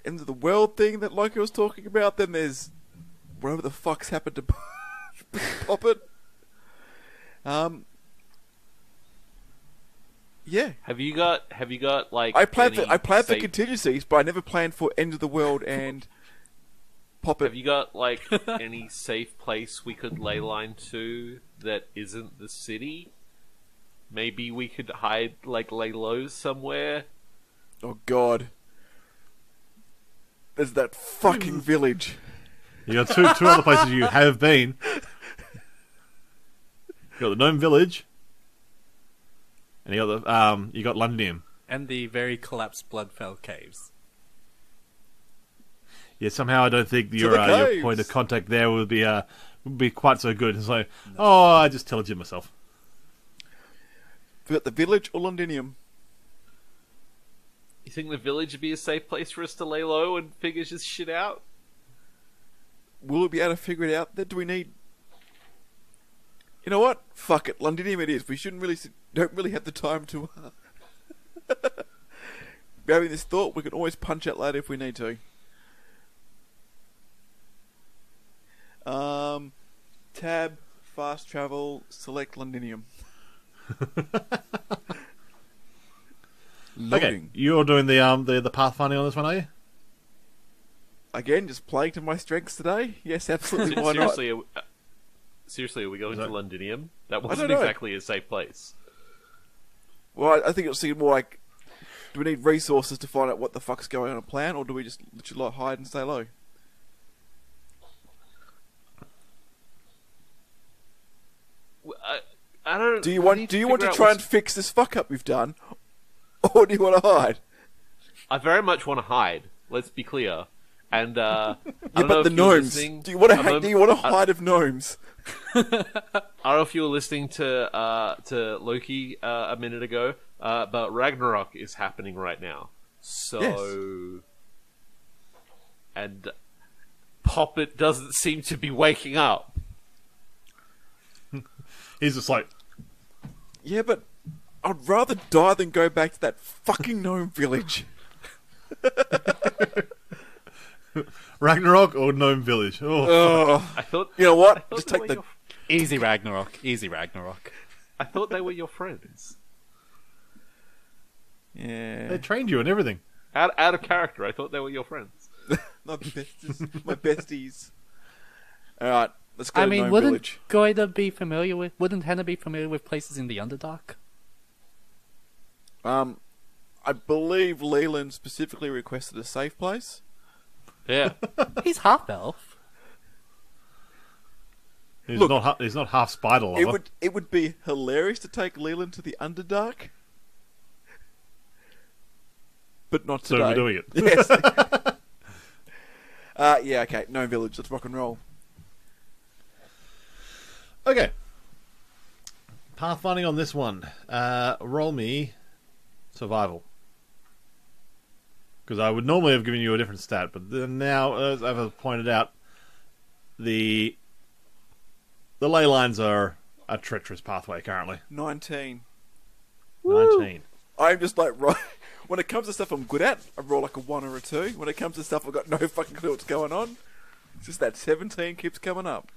end of the world thing that Loki was talking about. Then there's whatever the fuck's happened to Poppet. Yeah. Have you got like I planned for safe- contingencies, but I never planned for end of the world and Poppet. Have you got like any safe place we could ley line to that isn't the city? Maybe we could hide, like lay low somewhere. Oh God. There's that fucking village. You got two other places you have been. You got the Gnome Village, and you got Londinium. And the very collapsed Bloodfell Caves. Yeah, somehow I don't think your caves. point of contact there would be quite so good. It's like, oh, I just tell it to myself. We got the village or Londinium. You think the village would be a safe place for us to lay low and figure this shit out? Will we be able to figure it out? Then do we need? You know what? Fuck it, Londinium it is. We don't really have the time to. Be having this thought. We can always punch out later if we need to. Tab, fast travel, select Londinium. Okay, you're doing the pathfinding on this one, are you? Again, just playing to my strengths today. Yes, absolutely. Why not? Seriously, are we going to Londinium? That I wasn't don't know. exactly a safe place. Well, I think it'll seem more like, do we need resources to find out what the fuck's going on a plan, or do we just literally like hide and stay low? I don't. Do you want to try and fix this fuck up we've done, Or do you want to hide? I very much want to hide. Let's be clear. And I Yeah, don't know but the if you were gnomes. listening- Do you want a to? moment- Do you want to hide of gnomes? I don't know if you were listening to Loki a minute ago, but Ragnarok is happening right now. So, and Poppet doesn't seem to be waking up. He's just like, Yeah, but I'd rather die than go back to that fucking gnome village. Ragnarok or Gnome Village. Oh, Oh, I thought you know what? I thought Just they take were the. your- Easy Ragnarok. Easy Ragnarok. I thought they were your friends. Yeah. they trained you and everything. Out of character, I thought they were your friends. My besties. My besties. Alright, let's go I to mean, Gnome wouldn't Village. Goida be familiar with? Wouldn't Hannah be familiar with places in the Underdark? I believe Leland specifically requested a safe place. Yeah. He's half elf. He's Look, not half spider lover. It would be hilarious to take Leland to the Underdark. But not So today. we're doing it. Yes. Yeah, okay. Gnome Village. Let's rock and roll. Okay. Pathfinding on this one. Roll me survival. Because I would normally have given you a different stat, but then now, as I've pointed out, the ley lines are a treacherous pathway currently. 19. 19. I'm just like, right. When it comes to stuff I'm good at, I roll like a 1 or a 2. When it comes to stuff I've got no fucking clue what's going on, it's just that 17 keeps coming up.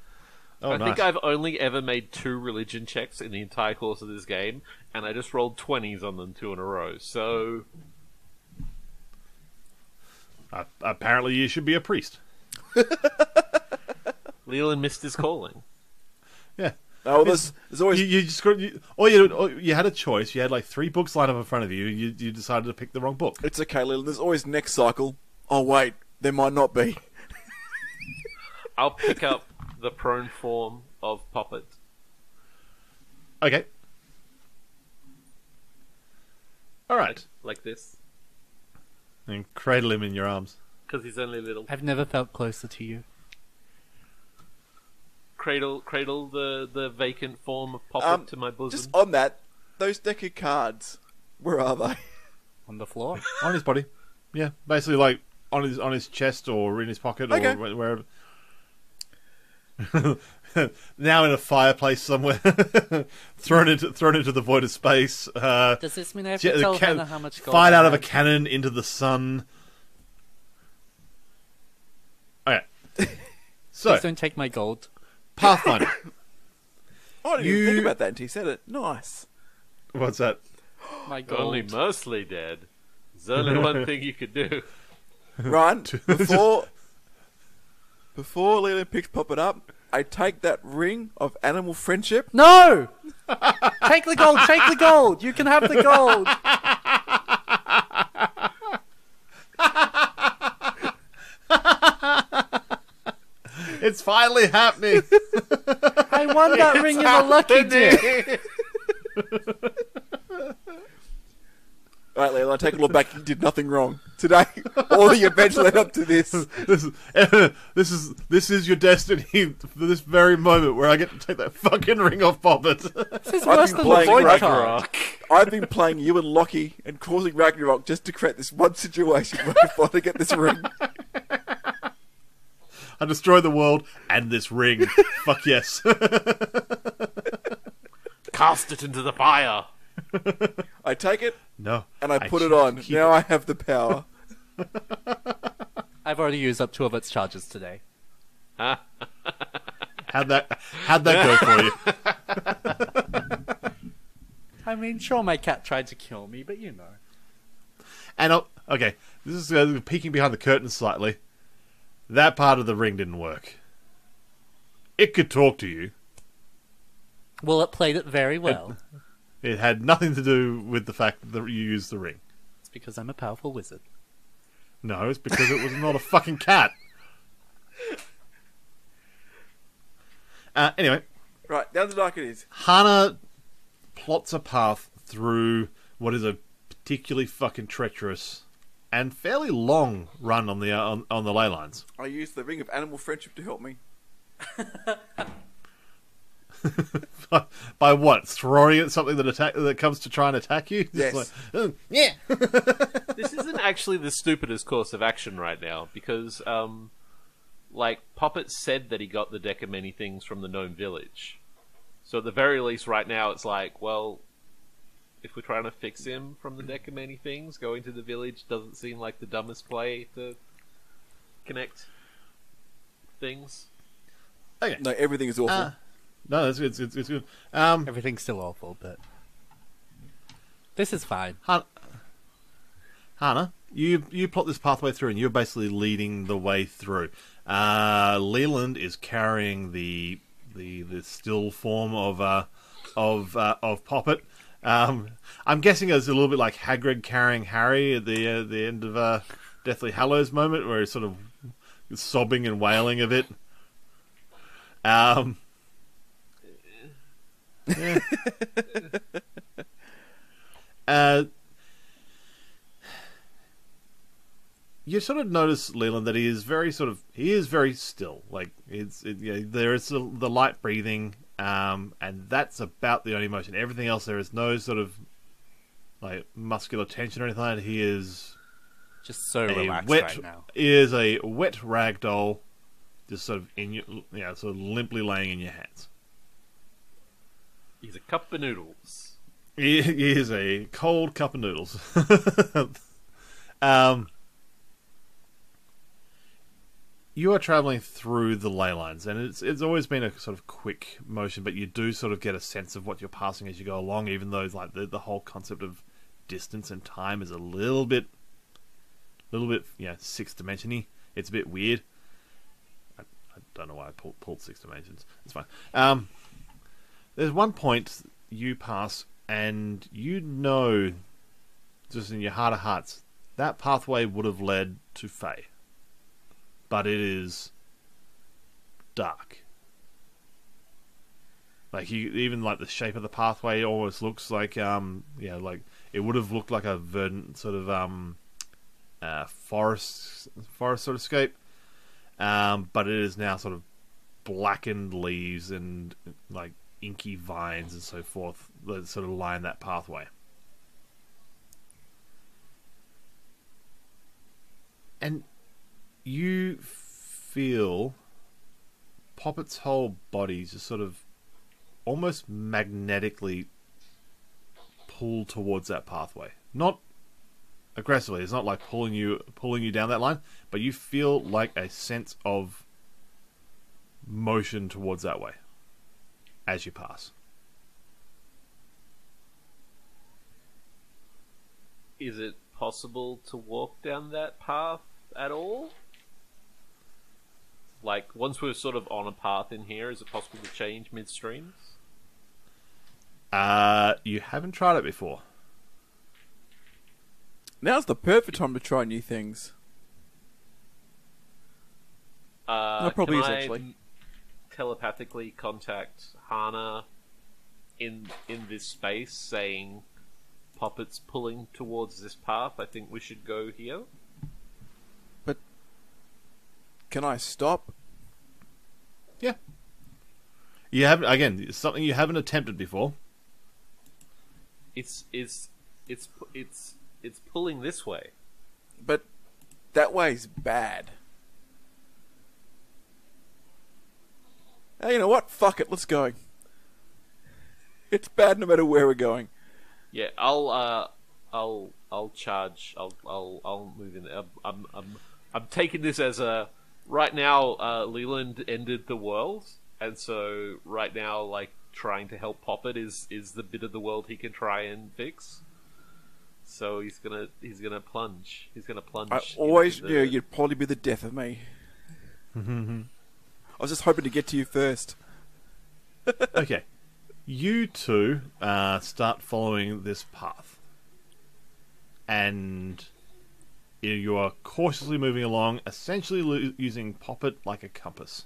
Oh, I nice. think I've only ever made 2 religion checks in the entire course of this game, and I just rolled 20s on them 2 in a row. So Apparently you should be a priest. Leland missed his calling. Yeah. Oh, there's always... You just got... You had a choice. You had like 3 books lined up in front of you. You decided to pick the wrong book. It's okay, Leland. There's always next cycle. Oh, wait. There might not be. I'll pick up the prone form of Poppet. Okay. Alright. Like this. And cradle him in your arms. Because he's only little. I've never felt closer to you. Cradle the vacant form of Poppet to my bosom. Just on that, those deck of cards, where are they? On the floor. On his body. Yeah. Basically like on his chest or in his pocket Okay. or wherever. Now in a fireplace somewhere. thrown into the void of space. Does this mean I have to tell Hannah how much gold fired I out of a have? cannon into the sun. Okay. So, Please don't take my gold. Pathfinder. I didn't even think about that until you said it. Nice. What's that? My gold. Only mostly dead. There's only one thing you could do. Ryan, before Leland picks Poppet up, I take that ring of animal friendship. No! Take the gold! Take the gold! You can have the gold! It's finally happening. I won that ring in a lucky dip! Alright, Leland, I take it all back. You did nothing wrong. Today, all the events led up to this. This is your destiny for this very moment where I get to take that fucking ring off Poppet. This is I've worse been than the playing void Ragnarok. card. I've been playing you and Lockie and causing Ragnarok just to create this one situation where I finally get this ring. I destroy the world and this ring. Fuck yes. Cast it into the fire. I take it No. and I put it choose to on. keep Now it. I have the power. I've already used up 2 of its charges today. How'd that go for you? I mean, sure, my cat tried to kill me, but you know. And okay, this is peeking behind the curtain slightly. That part of the ring didn't work. It could talk to you. Well, it played it very well. It had nothing to do with the fact that you used the ring. It's because I'm a powerful wizard. No, it's because it was not a fucking cat. Anyway, Right, down the dark it is. Hana plots a path through what is a particularly fucking treacherous and fairly long run on the ley lines. I use the ring of animal friendship to help me. By what? Throwing at something that comes to try and attack you? Just Yes. like, yeah. This isn't actually the stupidest course of action right now because, like, Poppet said that he got the deck of many things from the gnome village. So at the very least, right now, it's like, well, if we're trying to fix him from the deck of many things, going to the village doesn't seem like the dumbest play to connect things. Okay. No, everything is awful. No, it's good. Everything's still awful, but this is fine. Hannah, you plot this pathway through, and you're basically leading the way through. Leland is carrying the still form of Poppet. I'm guessing it's a little bit like Hagrid carrying Harry at the end of Deathly Hallows moment, where he's sort of sobbing and wailing a bit. Yeah. You sort of notice, Leland, that he is very still. Like there is the light breathing, and that's about the only motion. Everything else, there is no sort of like muscular tension or anything like that. He is Just so relaxed right now. He is a wet rag doll, just sort of sort of limply laying in your hands. He's a cup of noodles. He is a cold cup of noodles. You are travelling through the ley lines, and it's always been a sort of quick motion, but you do sort of get a sense of what you're passing as you go along, even though like the whole concept of distance and time is a little bit sixth dimension-y. It's a bit weird. I don't know why I pulled six dimensions. It's fine. There's one point you pass, and you know, just in your heart of hearts, that pathway would have led to Fae. But it is dark. Like even like the shape of the pathway almost looks like like it would have looked like a verdant sort of forest sort of scape. But it is now sort of blackened leaves and like inky vines and so forth that sort of line that pathway. And you feel Poppet's whole body just sort of almost magnetically pulled towards that pathway. Not aggressively. It's not like pulling you down that line, but you feel like a sense of motion towards that way as you pass. Is it possible to walk down that path at all? Like, once we're sort of on a path in here, is it possible to change midstreams? You haven't tried it before. Now's the perfect time to try new things. No, probably can is, I actually. telepathically contact Hana in this space, saying, Poppet's pulling towards this path, I think we should go here? But can I stop? Yeah. You haven't, again, it's something you haven't attempted before. It's pulling this way. But that way's bad. Hey, you know what? Fuck it, let's go. It's bad no matter where we're going. Yeah, I'll charge. I'll move in there. I'm taking this as a right now. Leland ended the world, and so right now, like trying to help Poppet is the bit of the world he can try and fix. So he's gonna plunge. He's gonna plunge. I always knew you'd probably be the death of me. I was just hoping to get to you first. Okay. You two start following this path. And you are cautiously moving along, essentially using Poppet like a compass.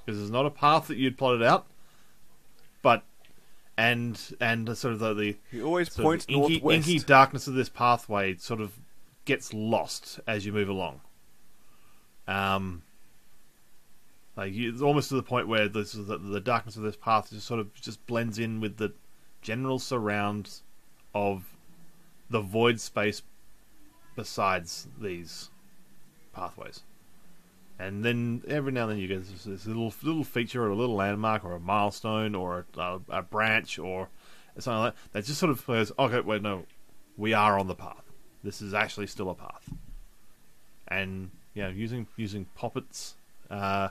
Because it's not a path that you'd plotted out, but and sort of the He always sort points of inky, northwest. inky darkness of this pathway sort of gets lost as you move along. It's almost to the point where the darkness of this path just sort of just blends in with the general surrounds of the void space besides these pathways. And then every now and then you get this little feature or a little landmark or a milestone or a branch or something like that just sort of goes, okay, wait, no, we are on the path. This is actually still a path. And using poppets, I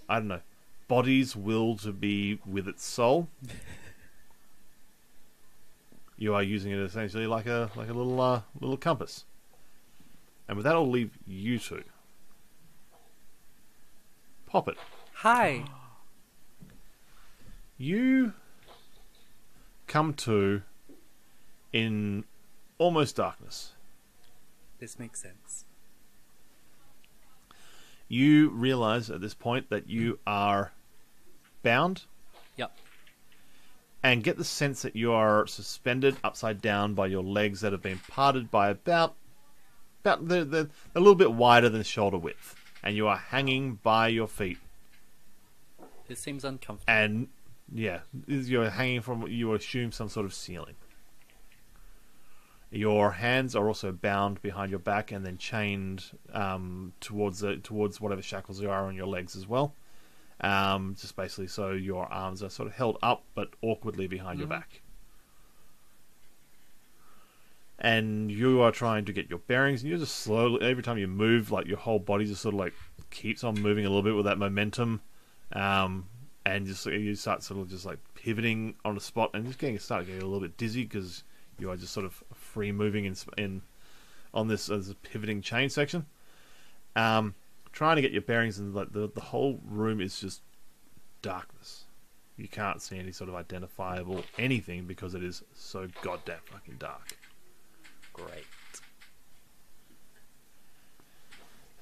don't know, body's will to be with its soul. You are using it essentially like a little compass. And with that, I'll leave you two. Poppet. Hi. You come to in almost darkness. This makes sense. You realize at this point that you are bound. Yep. And get the sense that you are suspended upside down by your legs that have been parted by about the a little bit wider than shoulder width, and you are hanging by your feet. This seems uncomfortable. And you're hanging from, you assume, some sort of ceiling. Your hands are also bound behind your back and then chained towards whatever shackles there are on your legs as well. Just basically so your arms are sort of held up but awkwardly behind your back. And you are trying to get your bearings, and you're just slowly, every time you move, like your whole body just sort of like keeps on moving a little bit with that momentum. And just you start sort of just like pivoting on the spot and just start getting a little bit dizzy because you are just sort of free moving on this as a pivoting chain section. Trying to get your bearings, and like the whole room is just darkness. You can't see any sort of identifiable anything because it is so goddamn fucking dark. Great.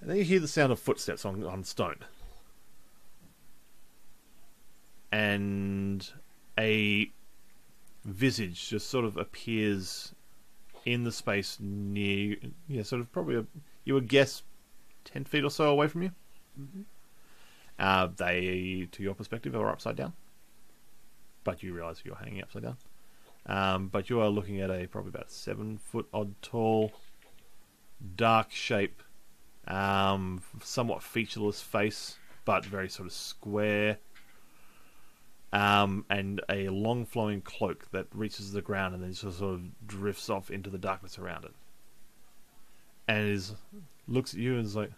And then you hear the sound of footsteps on stone. And a visage just sort of appears in the space near, sort of probably, you would guess, 10 feet or so away from you. Mm-hmm. They, to your perspective, are upside down. But you realise you're hanging upside down. But you are looking at a probably about 7 foot odd tall, dark shape, somewhat featureless face, but very sort of square. And a long flowing cloak that reaches the ground and then just sort of drifts off into the darkness around it. And looks at you and is like,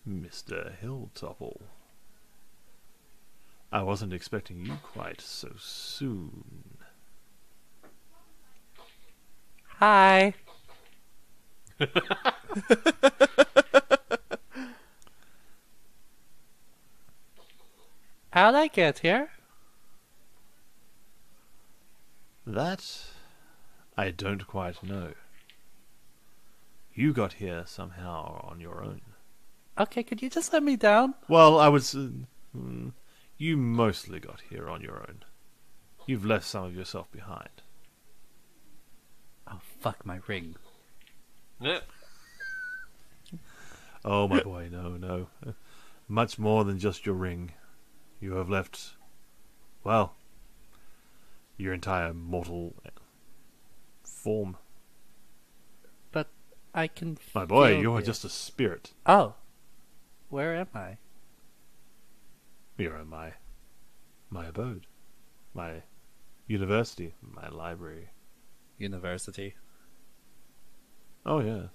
Mr. Hilltopple, I wasn't expecting you quite so soon. Hi. How'd I get here? That I don't quite know. You got here somehow on your own. Okay, could you just let me down? Well, I was... you mostly got here on your own. You've left some of yourself behind. Oh, fuck my ring. Yeah. Oh, my boy, no. Much more than just your ring. You have left, well, your entire mortal form. But I can My boy, feel you are it. just a spirit. Oh. Where am I? You're in my abode. My university. My library. University. Oh, yes.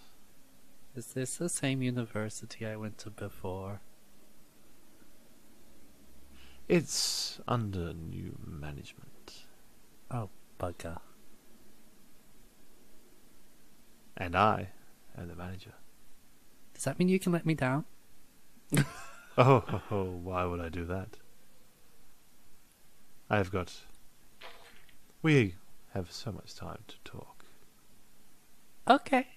Is this the same university I went to before? It's under new management. Oh, bugger. And I am the manager. Does that mean you can let me down? Oh, why would I do that? We have so much time to talk. Okay.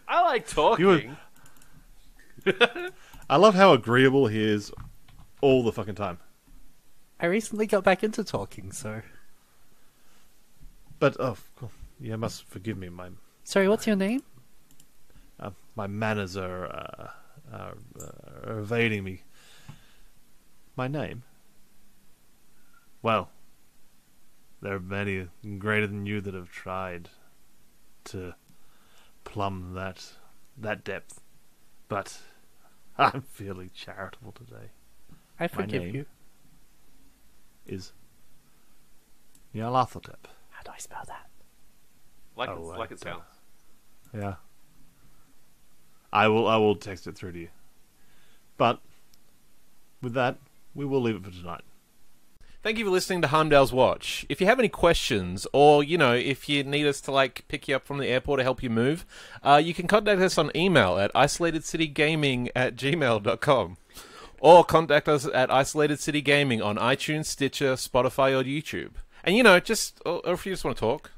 I like talking. I love how agreeable he is all the fucking time. I recently got back into talking, so... But, you must forgive me. Sorry, what's your name? My manners are evading me. My name? Well, there are many greater than you that have tried to plumb that depth. But I'm feeling charitable today. I forgive name you. Is Nyarlathotep. How do I spell that? Like it sounds. Yeah. I will text it through to you. But with that, we will leave it for tonight. Thank you for listening to Heimdall's Watch. If you have any questions, or, if you need us to, pick you up from the airport to help you move, you can contact us on email at isolatedcitygaming@gmail.com. Or contact us at Isolated City Gaming on iTunes, Stitcher, Spotify, or YouTube. And, or if you just want to talk,